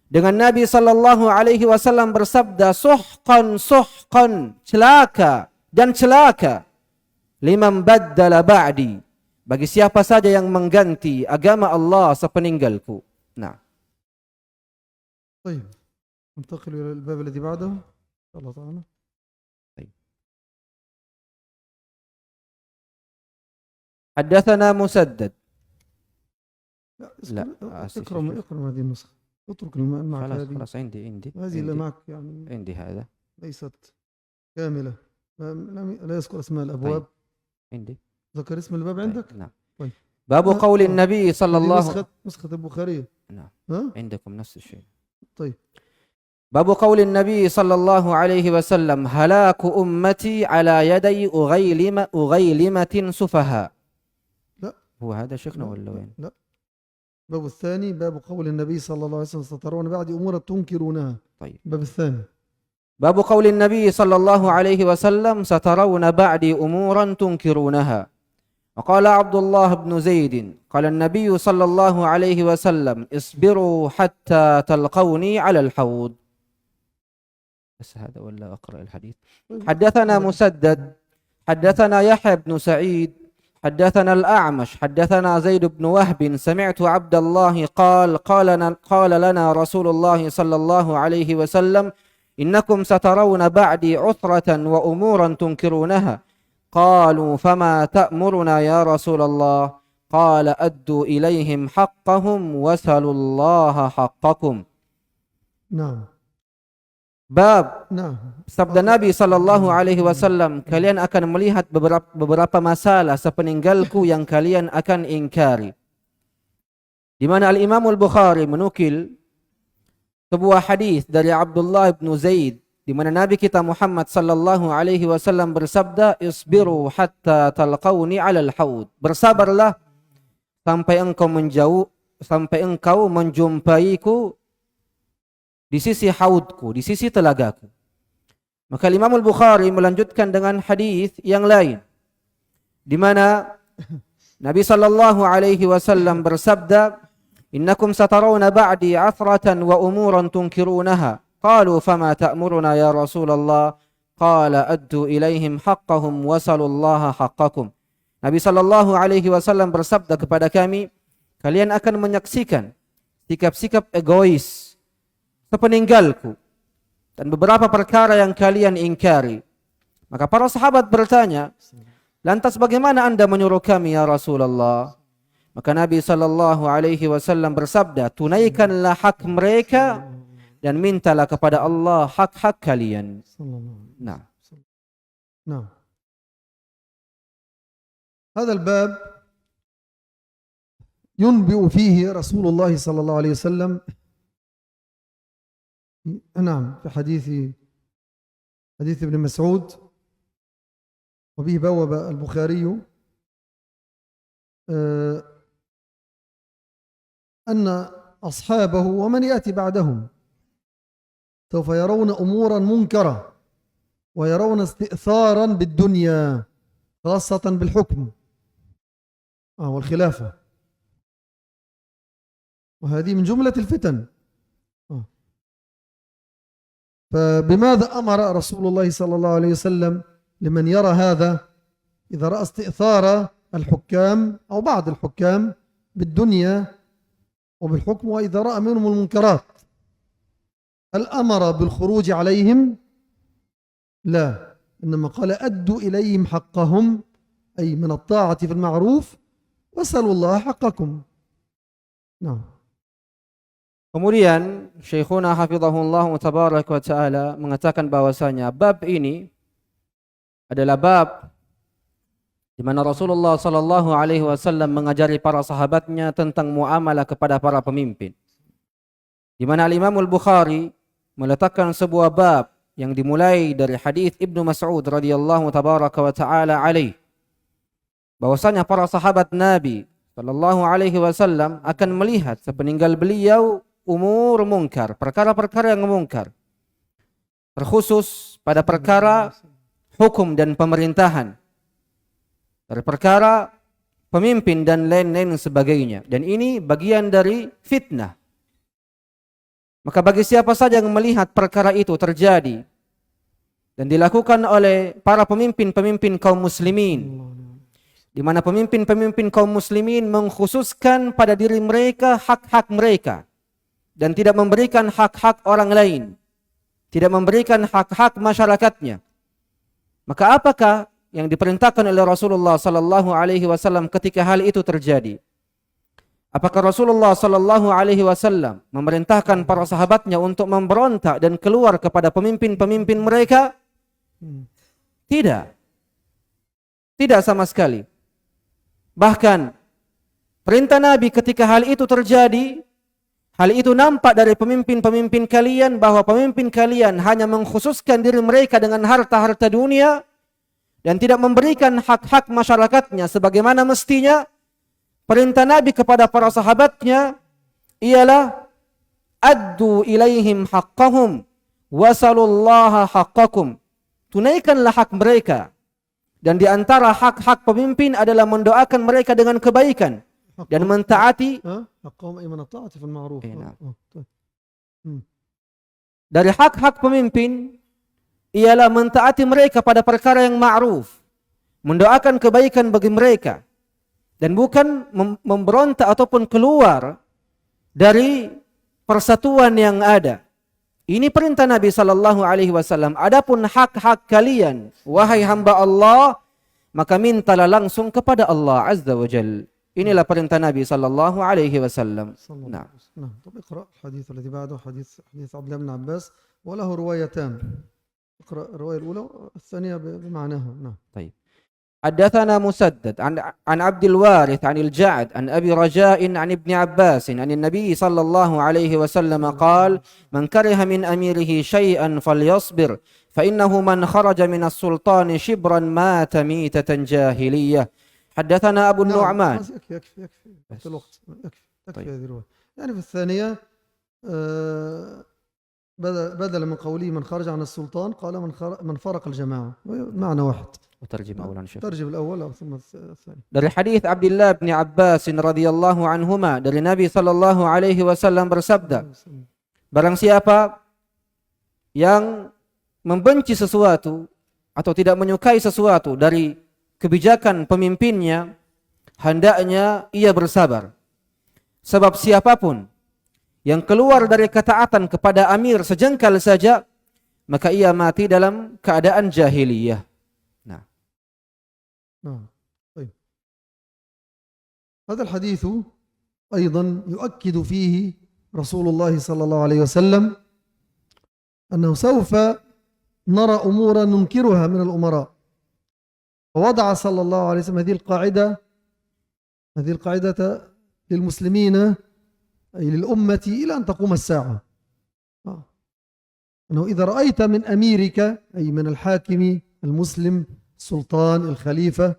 Dengan Nabi sallallahu alaihi wasallam bersabda, suhqan suhqan, celaka dan celaka liman baddala ba'di, bagi siapa saja yang mengganti agama Allah sepeninggalku. Nah. طيب ننتقل إلى الباب الذي بعده إن شاء الله تعالى. طيب. حدثنا مسدد. لا اقرأ هذه النسخة. اترك المعك هذه. خلاص عندي هذه اللي معك يعني عندي هذا ليست كاملة. لا يذكر اسماء الأبواب. طيب. عندي. ذكر اسم الباب عندك؟ نعم. طيب. باب قول النبي صلى الله عليه وسلم. نسخة البخاري. نعم. ها؟ عندكم نفس الشيء. طيب. باب قول النبي صلى الله عليه وسلم هلاك أمتي على يدي أغيلمة سفهاء. لا. هو هذا شيخنا ولا وين؟ لا. الباب الثاني باب قول النبي صلى الله عليه وسلم سترون بعد أمور تنكرونها. طيب. الباب الثاني باب قول النبي صلى الله عليه وسلم سترون بعد أمورا تنكرونها. وقال عبد الله بن زيد قال النبي صلى الله عليه وسلم اصبروا حتى تلقوني على الحوض. بس هذا ولا أقرأ الحديث. حدثنا مسدد حدثنا يحيى بن سعيد حدثنا الأعمش حدثنا زيد بن وهب سمعت عبد الله قال لنا رسول الله صلى الله عليه وسلم إنكم سترون بعدي عثرة وأمورا تنكرونها. قالوا فما تأمرنا يا رسول الله؟ قال أدوا إليهم حقهم وسلوا الله حقكم. نعم. Bab, Nah. sabda Nabi sallallahu alaihi wasallam, kalian akan melihat beberapa masalah sepeninggalku yang kalian akan ingkari. Di mana Al-Imam Al-Bukhari menukil sebuah hadis dari Abdullah bin Zaid di mana Nabi kita Muhammad sallallahu alaihi wasallam bersabda, "Isbiru hatta talqauni 'alal haud." Bersabarlah sampai engkau menjumpaiku di sisi haudku, di sisi telagaku. Maka Imam Al-Bukhari melanjutkan dengan hadis yang lain di mana Nabi sallallahu alaihi wasallam bersabda, "Innakum satarawna ba'di 'athratan wa umuran tunkirunaha." Qalu fama ta'muruna ya Rasulullah? Qala addu ilaihim haqqahum wa salullaha haqqakum. Nabi sallallahu alaihi wasallam bersabda kepada kami, kalian akan menyaksikan sikap-sikap egois sepeninggalku dan beberapa perkara yang kalian ingkari. Maka para sahabat bertanya, lantas bagaimana anda menyuruh kami ya Rasulullah? Maka Nabi sallallahu alaihi wasallam bersabda, tunaikanlah hak mereka dan mintalah kepada Allah hak-hak kalian. Nah. نعم. هذا الباب ينبئ فيه رسول الله صلى الله عليه وسلم نعم في حديث ابن مسعود وبه بوب البخاري أن أصحابه ومن يأتي بعدهم سوف يرون أمورا منكرة ويرون استئثارا بالدنيا خاصة بالحكم والخلافة، وهذه من جملة الفتن. فبماذا أمر رسول الله صلى الله عليه وسلم لمن يرى هذا إذا رأى استئثار الحكام أو بعض الحكام بالدنيا وبالحكم، وإذا رأى منهم المنكرات هل أمر بالخروج عليهم؟ لا، إنما قال أدوا إليهم حقهم، أي من الطاعة في المعروف واسألوا الله حقكم. نعم. Kemudian Syekhuna hafizahullah tabaraka wa taala mengatakan bahwasanya bab ini adalah bab di mana Rasulullah sallallahu alaihi wasallam mengajari para sahabatnya tentang muamalah kepada para pemimpin. Di mana Al-Imam Al-Bukhari meletakkan sebuah bab yang dimulai dari hadis Ibnu Mas'ud radhiyallahu tabaraka wa taala alaih, bahwasanya para sahabat Nabi sallallahu alaihi wasallam akan melihat sepeninggal beliau umur mungkar, perkara-perkara yang mungkar, terkhusus pada perkara hukum dan pemerintahan, dari perkara pemimpin dan lain-lain sebagainya. Dan ini bagian dari fitnah. Maka bagi siapa saja yang melihat perkara itu terjadi dan dilakukan oleh para pemimpin-pemimpin kaum muslimin, di mana pemimpin-pemimpin kaum muslimin mengkhususkan pada diri mereka hak-hak mereka dan tidak memberikan hak-hak orang lain, tidak memberikan hak-hak masyarakatnya, maka apakah yang diperintahkan oleh Rasulullah sallallahu alaihi wasallam ketika hal itu terjadi? Apakah Rasulullah sallallahu alaihi wasallam memerintahkan para sahabatnya untuk memberontak dan keluar kepada pemimpin-pemimpin mereka? Tidak. Tidak sama sekali. Bahkan perintah Nabi ketika hal itu terjadi, hal itu nampak dari pemimpin-pemimpin kalian, bahwa pemimpin kalian hanya mengkhususkan diri mereka dengan harta-harta dunia dan tidak memberikan hak-hak masyarakatnya sebagaimana mestinya. Perintah Nabi kepada para sahabatnya ialah addu ilaihim haqqahum wasalullaha haqqakum. Tunaikanlah hak mereka. Dan di antara hak-hak pemimpin adalah mendoakan mereka dengan kebaikan dan mentaati. Dari hak-hak pemimpin ialah mentaati mereka pada perkara yang ma'ruf, mendoakan kebaikan bagi mereka, dan bukan memberontak ataupun keluar dari persatuan yang ada. Ini perintah Nabi sallallahu alaihi wasallam. Adapun hak-hak kalian, wahai hamba Allah, maka mintalah langsung kepada Allah azza wa jalla. Inilah perintah Nabi sallallahu alaihi wasallam. Nah. طب اقرأ الحديث الذي بعده حديث عبد الله بن عباس وله روايتان. اقرأ الرواية الأولى الثانية بمعناها. نعم. طيب. حدثنا مسدد عن عبد الوارث عن الجعد عن أبي رجاء عن ابن عباس عن النبي صلى الله عليه وسلم قال من كره من أميره شيئا فليصبر فإنه من خرج من السلطان شبرا مات ميتة جاهلية. حدثنا أبو النعمان. يكفي يكفي هذه الرواية. يعني في الثانية بدل من قوله من خرج عن السلطان قال من فرق الجماعة. معنى واحد. وترجم أولا شيخ. ترجم الأول ثم الثاني. Dari hadis Abdullah bin Abbas radhiyallahu anhuma, dari Nabi sallallahu alaihi wasallam bersabda, barang siapa yang membenci sesuatu atau tidak menyukai sesuatu dari kebijakan pemimpinnya, hendaknya ia bersabar. Sebab siapapun yang keluar dari ketaatan kepada amir sejengkal saja, maka ia mati dalam keadaan jahiliyah. طيب. هذا الحديث أيضا يؤكد فيه رسول الله صلى الله عليه وسلم أنه سوف نرى أمورا ننكرها من الأمراء. ووضع صلى الله عليه وسلم هذه القاعدة للمسلمين أي للأمة إلى أن تقوم الساعة. أنه إذا رأيت من أميرك أي من الحاكم المسلم السلطان الخليفة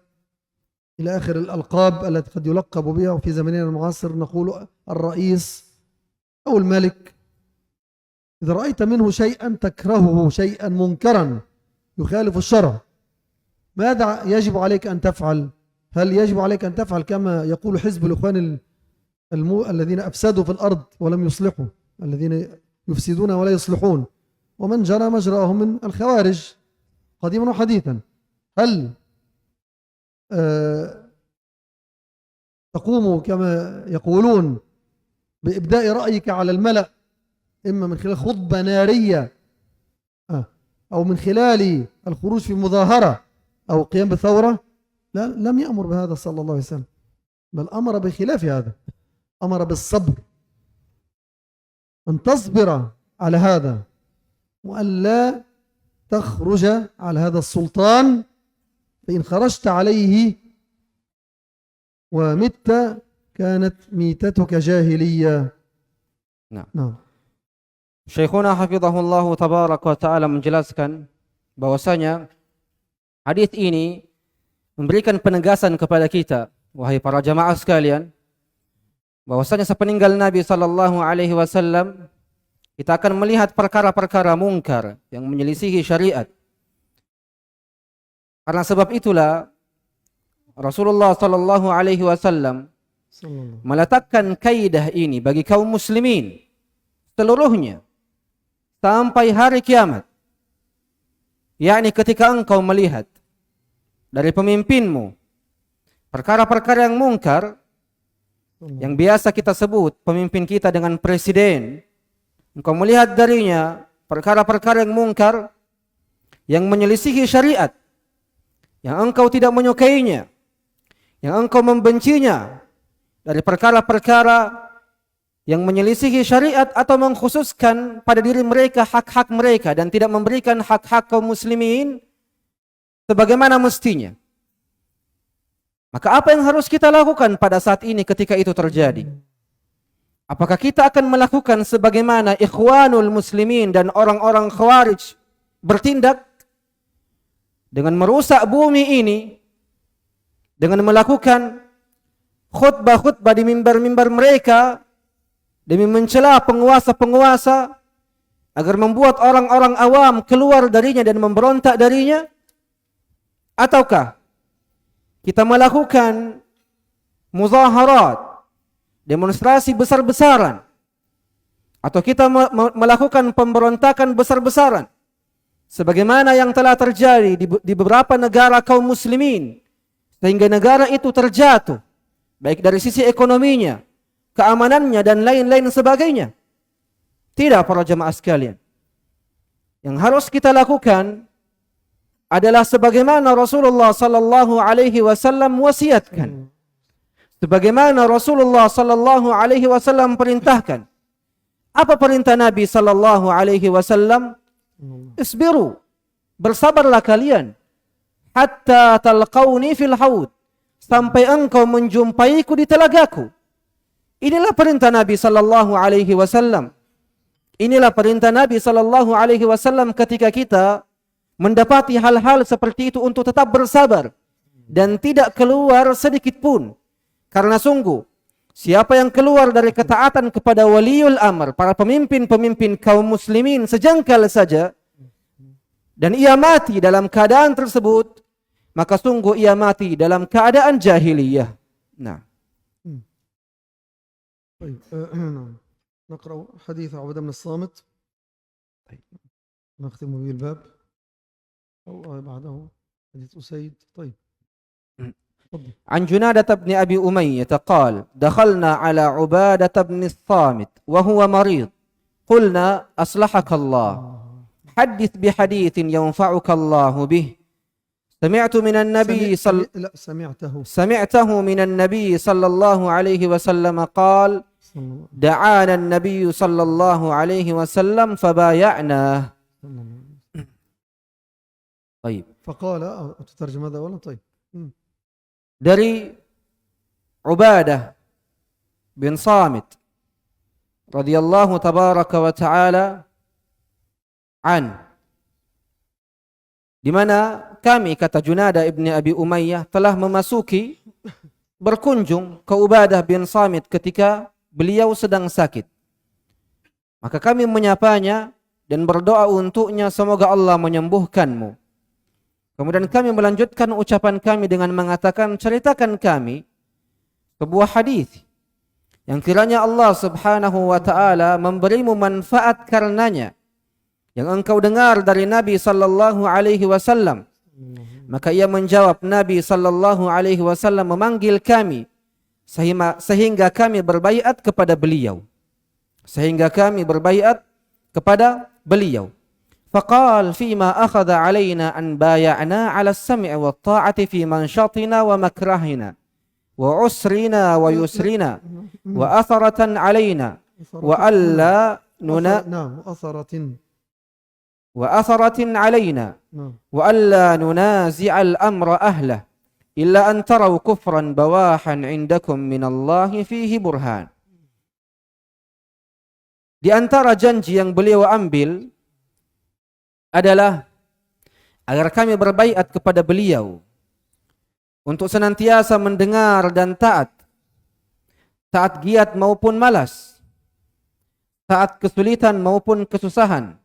إلى آخر الألقاب التي قد يلقب بها، وفي زمننا المعاصر نقول الرئيس أو الملك، إذا رأيت منه شيئا تكرهه، شيئا منكرا يخالف الشرع، ماذا يجب عليك أن تفعل؟ هل يجب عليك أن تفعل كما يقول حزب الإخوان الذين أفسدوا في الأرض ولم يصلحوا، الذين يفسدون ولا يصلحون، ومن جرى مجراهم من الخوارج قديما وحديثا؟ هل تقوم كما يقولون بإبداء رأيك على الملأ إما من خلال خطبة نارية أو من خلال الخروج في مظاهرة أو قيام بثورة؟ لا لم يأمر بهذا صلى الله عليه وسلم، بل أمر بخلاف هذا، أمر بالصبر، أن تصبر على هذا وأن لا تخرج على هذا السلطان، فإن خرجت عليه ومت كانت ميتتك جاهلية. Nah. Syekhuna hafizahullah tabaraka wa ta'ala menjelaskan bahwasanya hadis ini memberikan penegasan kepada kita, wahai para jamaah sekalian, bahwasanya sepeninggal Nabi sallallahu alaihi wasallam kita akan melihat perkara-perkara mungkar yang menyelisihi syariat. Karena sebab itulah Rasulullah sallallahu alaihi wasallam meletakkan kaidah ini bagi kaum muslimin seluruhnya sampai hari kiamat. Yakni ketika engkau melihat dari pemimpinmu perkara-perkara yang mungkar, yang biasa kita sebut pemimpin kita dengan presiden, engkau melihat darinya perkara-perkara yang mungkar yang menyelisihi syariat, yang engkau tidak menyukainya, yang engkau membencinya, dari perkara-perkara yang menyelisihi syariat atau mengkhususkan pada diri mereka hak-hak mereka dan tidak memberikan hak-hak kaum muslimin sebagaimana mestinya. Maka apa yang harus kita lakukan pada saat ini ketika itu terjadi? Apakah kita akan melakukan sebagaimana ikhwanul muslimin dan orang-orang khawarij bertindak dengan merusak bumi ini, dengan melakukan khutbah-khutbah di mimbar-mimbar mereka demi mencela penguasa-penguasa agar membuat orang-orang awam keluar darinya dan memberontak darinya? Ataukah kita melakukan muzaharat, demonstrasi besar-besaran, atau kita melakukan pemberontakan besar-besaran sebagaimana yang telah terjadi di beberapa negara kaum muslimin sehingga negara itu terjatuh baik dari sisi ekonominya, keamanannya dan lain-lain sebagainya? Tidak, para jemaah sekalian. Yang harus kita lakukan adalah sebagaimana Rasulullah sallallahu alaihi wasallam wasiatkan. Sebagaimana Rasulullah sallallahu alaihi wasallam perintahkan. Apa perintah Nabi sallallahu alaihi wasallam? Isbiru, bersabarlah kalian, hatta talqauni fil haud, sampai engkau menjumpaiku di telagaku. Inilah perintah Nabi sallallahu alaihi wasallam. Inilah perintah Nabi sallallahu alaihi wasallam ketika kita mendapati hal-hal seperti itu untuk tetap bersabar dan tidak keluar sedikit pun. Karena sungguh siapa yang keluar dari ketaatan kepada waliul amr, para pemimpin-pemimpin kaum muslimin sejengkal saja, dan ia mati dalam keadaan tersebut, maka sungguh ia mati dalam keadaan jahiliyah. Nah. طيب نقرأ حديث عبادة بن الصامت. طيب نختم به الباب أو بعده حديث أسيد. طيب. عن جنادة بن أبي أمية قال: دخلنا على عبادة بن الصامت وهو مريض، قلنا: أصلحك الله، حدث بحديث ينفعك الله به. سمعته من النبي صلى الله عليه وسلم قال: دعانا النبي صلى الله عليه وسلم فبايعناه. طيب. فقال تترجم هذا ولا؟ طيب. Dari Ubadah bin Samit radhiyallahu tabaraka wa ta'ala di mana kami, kata Junadah ibni Abi Umayyah, telah memasuki berkunjung ke Ubadah bin Samit ketika beliau sedang sakit. Maka kami menyapanya dan berdoa untuknya, semoga Allah menyembuhkanmu. Kemudian kami melanjutkan ucapan kami dengan mengatakan, ceritakan kami sebuah hadis yang kiranya Allah subhanahu wa ta'ala memberimu manfaat karenanya, yang engkau dengar dari Nabi sallallahu alaihi wasallam. Maka ia menjawab, Nabi sallallahu alaihi wasallam memanggil kami sehingga kami berbaiat kepada beliau. فقال فيما أخذ علينا أن بايعنا على السمع والطاعة في منشطنا ومكرهنا وعسرنا ويسرنا وأثرة علينا وأثرة علينا وألا ننازع الأمر أهله إلا أن تروا كفرا بواحا عندكم من الله فيه برهان. Di antara janji yang beliau ambil adalah agar kami berbaiat kepada beliau untuk senantiasa mendengar dan taat, saat giat maupun malas, saat kesulitan maupun kesusahan,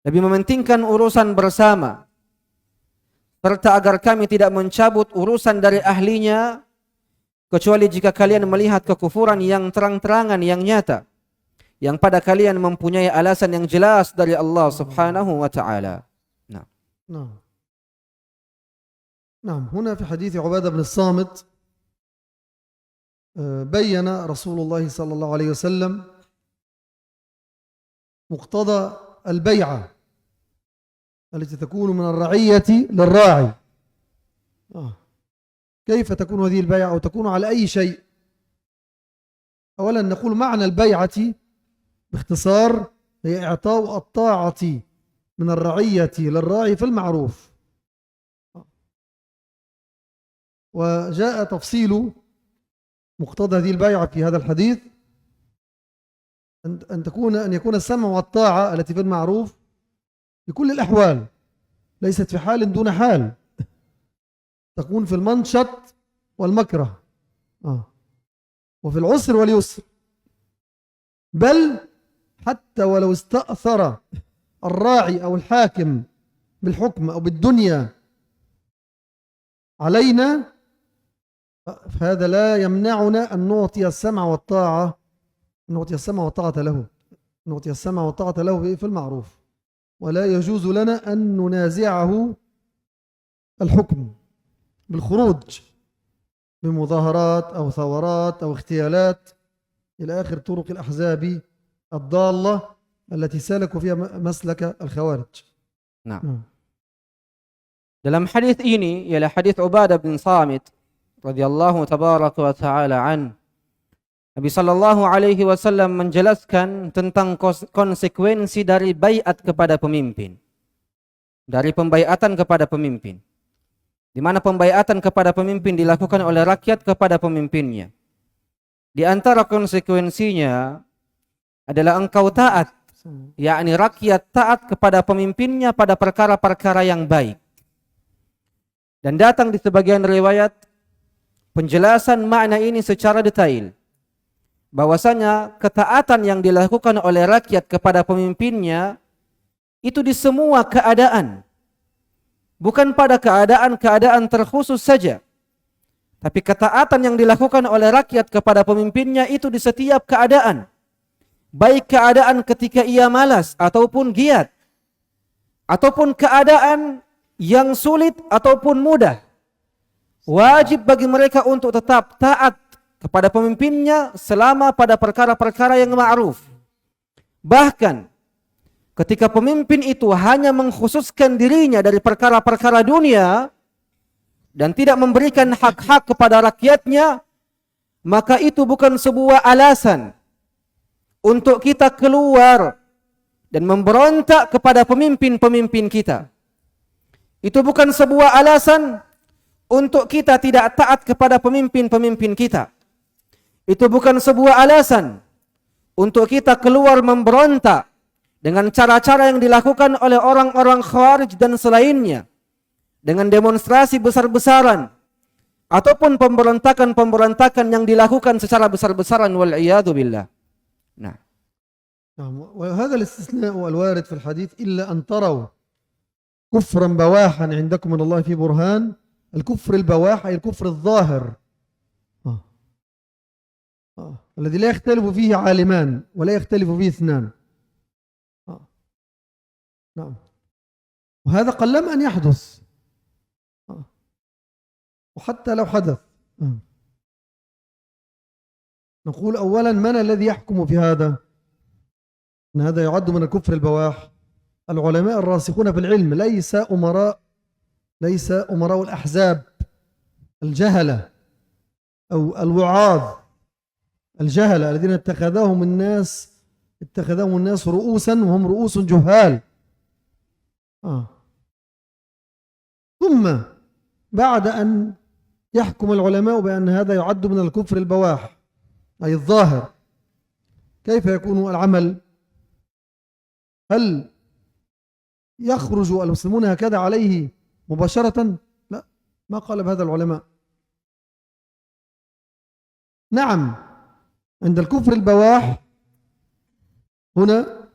lebih mementingkan urusan bersama, serta agar kami tidak mencabut urusan dari ahlinya kecuali jika kalian melihat kekufuran yang terang-terangan yang nyata, yang pada kalian mempunyai alasan yang jelas dari Allah Subhanahu wa ta'ala. نعم هنا في حديث عبادة بن الصامت بين رسول الله صلى الله عليه وسلم مقتضى البيعة التي تكون من الرعية للراعي. كيف تكون هذه البيعة أو تكون على أي شيء؟ أولا نقول معنى البيعة باختصار هي إعطاء الطاعة من الرعية للراعي في المعروف. وجاء تفصيل مقتضى هذه البيعة في هذا الحديث أن يكون السمع والطاعة التي في المعروف في كل الأحوال، ليست في حال دون حال، تكون في المنشط والمكره وفي العسر واليسر، بل حتى ولو استأثر الراعي أو الحاكم بالحكم أو بالدنيا علينا فهذا لا يمنعنا أن نعطي السمع والطاعة له في المعروف، ولا يجوز لنا أن ننازعه الحكم بالخروج بمظاهرات أو ثورات أو اغتيالات إلى آخر طرق الأحزاب الضالة التي سلكوا فيها مسلك الخوارج. Nah. Dalam hadis ini ialah hadis Ubadah bin Samit radhiyallahu tabaraka wa taala an. Nabi sallallahu alaihi wasallam menjelaskan tentang konsekuensi dari baiat kepada pemimpin. Dari pembaiatan kepada pemimpin. Di mana pembaiatan kepada pemimpin dilakukan oleh rakyat kepada pemimpinnya. Di antara konsekuensinya adalah engkau taat, yakni rakyat taat kepada pemimpinnya pada perkara-perkara yang baik. Dan datang di sebagian riwayat penjelasan makna ini secara detail, bahwasanya ketaatan yang dilakukan oleh rakyat kepada pemimpinnya itu di semua keadaan, bukan pada keadaan-keadaan terkhusus saja, tapi ketaatan yang dilakukan oleh rakyat kepada pemimpinnya itu di setiap keadaan, baik keadaan ketika ia malas ataupun giat, ataupun keadaan yang sulit ataupun mudah. Wajib bagi mereka untuk tetap taat kepada pemimpinnya selama pada perkara-perkara yang ma'ruf. Bahkan ketika pemimpin itu hanya mengkhususkan dirinya dari perkara-perkara dunia dan tidak memberikan hak-hak kepada rakyatnya, maka itu bukan sebuah alasan untuk kita keluar dan memberontak kepada pemimpin-pemimpin kita. Itu bukan sebuah alasan untuk kita tidak taat kepada pemimpin-pemimpin kita. Itu bukan sebuah alasan untuk kita keluar memberontak dengan cara-cara yang dilakukan oleh orang-orang Khawarij dan selainnya, dengan demonstrasi besar-besaran ataupun pemberontakan-pemberontakan yang dilakukan secara besar-besaran, wal-iyadu billah. Nah, وهذا الاستثناء الوارد في الحديث إلا أن تروا كفرا بواحا عندكم من الله في برهان. الكفر البواح أي الكفر الظاهر الذي لا يختلف فيه عالمان ولا يختلف فيه اثنان. نعم. وهذا قلما أن يحدث، وحتى لو حدث نقول أولا من الذي يحكم في هذا؟ أن هذا يعد من الكفر البواح. العلماء الراسخون في العلم، ليس أمراء الأحزاب الجهلة أو الوعاظ الجهلة الذين اتخذهم الناس رؤوسا وهم رؤوس جهال. ثم بعد أن يحكم العلماء بأن هذا يعد من الكفر البواح أي الظاهر، كيف يكون العمل؟ هل يخرج المسلمون هكذا عليه مباشرة؟ لا، ما قال بهذا العلماء. نعم، عند الكفر البواح هنا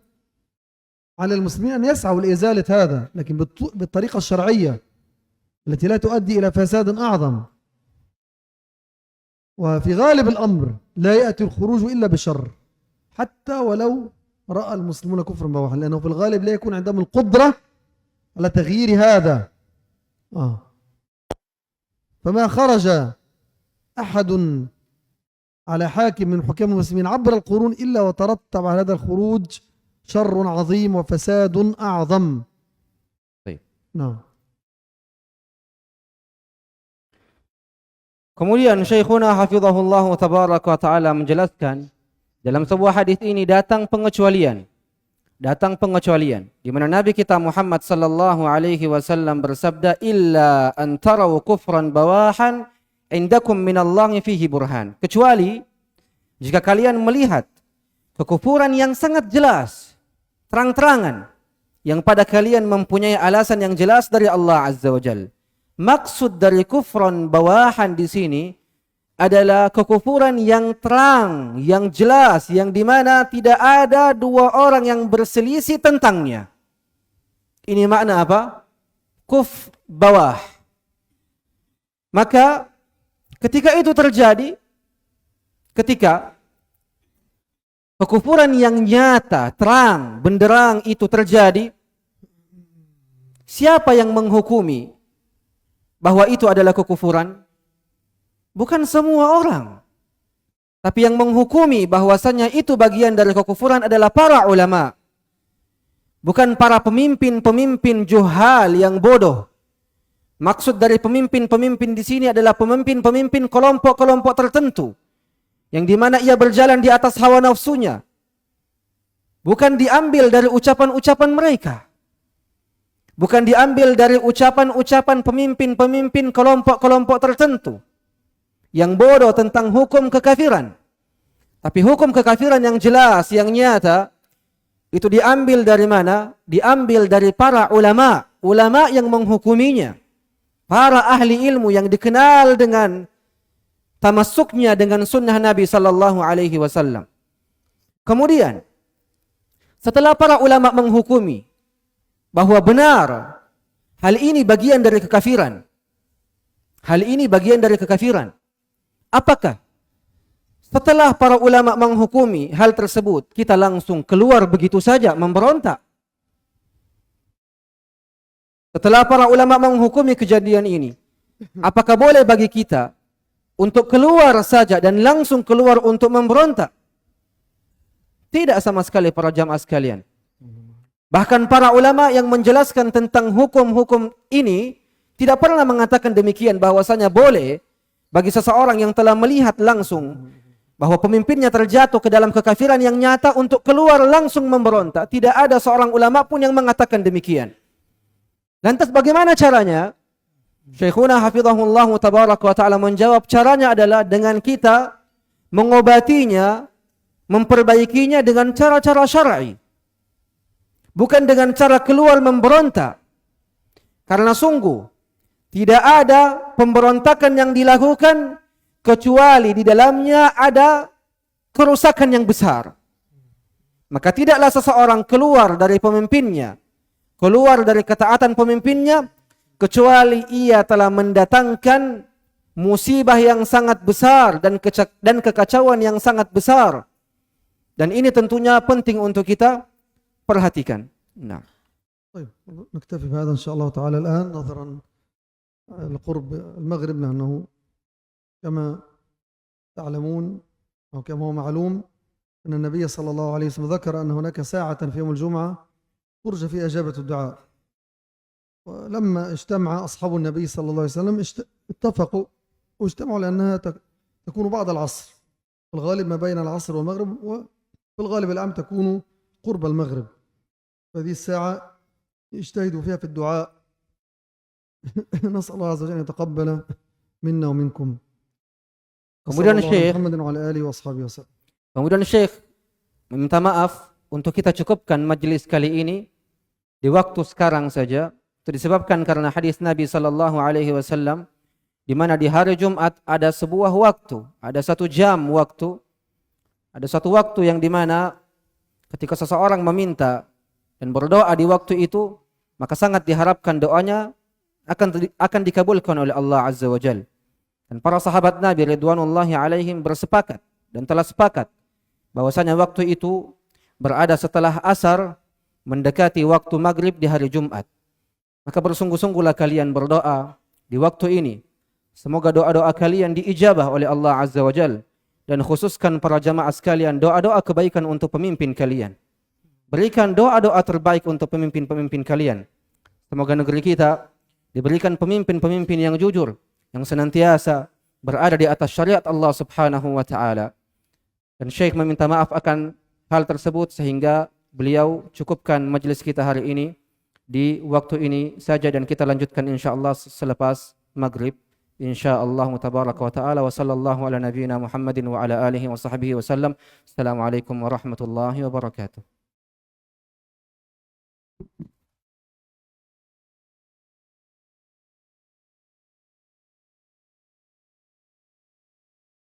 على المسلمين أن يسعوا لإزالة هذا، لكن بالطريقة الشرعية التي لا تؤدي إلى فساد أعظم. وفي غالب الأمر لا يأتي الخروج إلا بشر، حتى ولو رأى المسلمون كفرا بواحا، لأنه في الغالب لا يكون عندهم القدرة على تغيير هذا. فما خرج أحد على حاكم من حكام المسلمين عبر القرون إلا وترتب على هذا الخروج شر عظيم وفساد أعظم. طيب. نعم. Kemudian Syekhuna hafizahullah tabaraka wa ta'ala menjelaskan dalam sebuah hadis ini datang pengecualian di mana Nabi kita Muhammad sallallahu alaihi wasallam bersabda, illa an taraw kufran bawahan indakum minallahi fihi burhan, kecuali jika kalian melihat kekufuran yang sangat jelas, terang-terangan, yang pada kalian mempunyai alasan yang jelas dari Allah Azza wa Jalla. Maksud dari kufran bawahan di sini adalah kekufuran yang terang, yang jelas, yang dimana tidak ada dua orang yang berselisih tentangnya. Ini makna apa? Kufr bawah. Maka ketika itu terjadi, ketika kekufuran yang nyata, terang, benderang itu terjadi, siapa yang menghukumi bahwa itu adalah kekufuran? Bukan semua orang. Tapi yang menghukumi bahwasanya itu bagian dari kekufuran adalah para ulama. Bukan para pemimpin-pemimpin juhal yang bodoh. Maksud dari pemimpin-pemimpin di sini adalah pemimpin-pemimpin kelompok-kelompok tertentu yang dimana ia berjalan di atas hawa nafsunya. Bukan diambil dari ucapan-ucapan mereka. Bukan diambil dari ucapan-ucapan pemimpin-pemimpin kelompok-kelompok tertentu yang bodoh tentang hukum kekafiran. Tapi hukum kekafiran yang jelas, yang nyata, itu diambil dari mana? Diambil dari para ulama, ulama yang menghukuminya. Para ahli ilmu yang dikenal dengan tamassuknya dengan sunnah Nabi sallallahu alaihi wasallam. Kemudian, setelah para ulama menghukumi bahwa benar hal ini bagian dari kekafiran, apakah setelah para ulama menghukumi hal tersebut kita langsung keluar begitu saja memberontak? Setelah para ulama menghukumi kejadian ini, apakah boleh bagi kita untuk keluar saja dan langsung keluar untuk memberontak? Tidak sama sekali para jamaah sekalian. Bahkan para ulama yang menjelaskan tentang hukum-hukum ini tidak pernah mengatakan demikian, bahwasanya boleh bagi seseorang yang telah melihat langsung bahwa pemimpinnya terjatuh ke dalam kekafiran yang nyata untuk keluar langsung memberontak. Tidak ada seorang ulama pun yang mengatakan demikian. Lantas bagaimana caranya? Syekhuna hafizahullah tabaraka wa ta'ala menjawab, caranya adalah dengan kita mengobatinya, memperbaikinya dengan cara-cara syar'i. Bukan dengan cara keluar memberontak. Karena sungguh tidak ada pemberontakan yang dilakukan kecuali di dalamnya ada kerusakan yang besar. Maka tidaklah seseorang keluar dari pemimpinnya, keluar dari ketaatan pemimpinnya, kecuali ia telah mendatangkan musibah yang sangat besar dan kekacauan yang sangat besar. Dan ini tentunya penting untuk kita perhatikan. Nah. طيب نكتفي بهذا إن شاء الله تعالى الآن نظرا لقرب المغرب، لأنه كما تعلمون أو كما هو معلوم أن النبي صلى الله عليه وسلم ذكر أن هناك ساعة في يوم الجمعة ترجى فيه إجابة الدعاء. ولما اجتمع أصحاب النبي صلى الله عليه وسلم اتفقوا واجتمعوا لأنها تكون بعد العصر، في الغالب ما بين العصر والمغرب، وفي الغالب العام تكون قرب المغرب. فهذه الساعة يجتهدوا فيها في الدعاء. نسأل الله عز وجل أن يتقبل منا ومنكم. Kemudian Syekh, Muhammadin wa ala alihi wa ashabihi wasallam. kemudian Syekh meminta maaf untuk kita cukupkan majelis kali ini di waktu sekarang saja. Itu disebabkan karena hadis Nabi sallallahu alaihi wasallam di mana di hari Jumat ada sebuah waktu, ada 1 jam waktu, ada satu waktu yang di mana ketika seseorang meminta dan berdoa di waktu itu, maka sangat diharapkan doanya akan dikabulkan oleh Allah Azza wa Jalla. Dan para sahabat Nabi ridwanullahi alaihim bersepakat dan telah sepakat bahwasanya waktu itu berada setelah asar mendekati waktu maghrib di hari Jumat. Maka bersungguh-sungguhlah kalian berdoa di waktu ini. Semoga doa-doa kalian diijabah oleh Allah Azza wa Jalla, dan khususkan para jamaah sekalian doa-doa kebaikan untuk pemimpin kalian. Berikan doa-doa terbaik untuk pemimpin-pemimpin kalian. Semoga negeri kita diberikan pemimpin-pemimpin yang jujur, yang senantiasa berada di atas syariat Allah Subhanahu wa taala. Dan Syekh meminta maaf akan hal tersebut sehingga beliau cukupkan majelis kita hari ini di waktu ini saja, dan kita lanjutkan insyaallah selepas maghrib insyaallah tabaraka wa taala. Wa sallallahu ala nabiyyina Muhammadin wa ala alihi wa sahbihi wasallam. Assalamualaikum warahmatullahi wabarakatuh.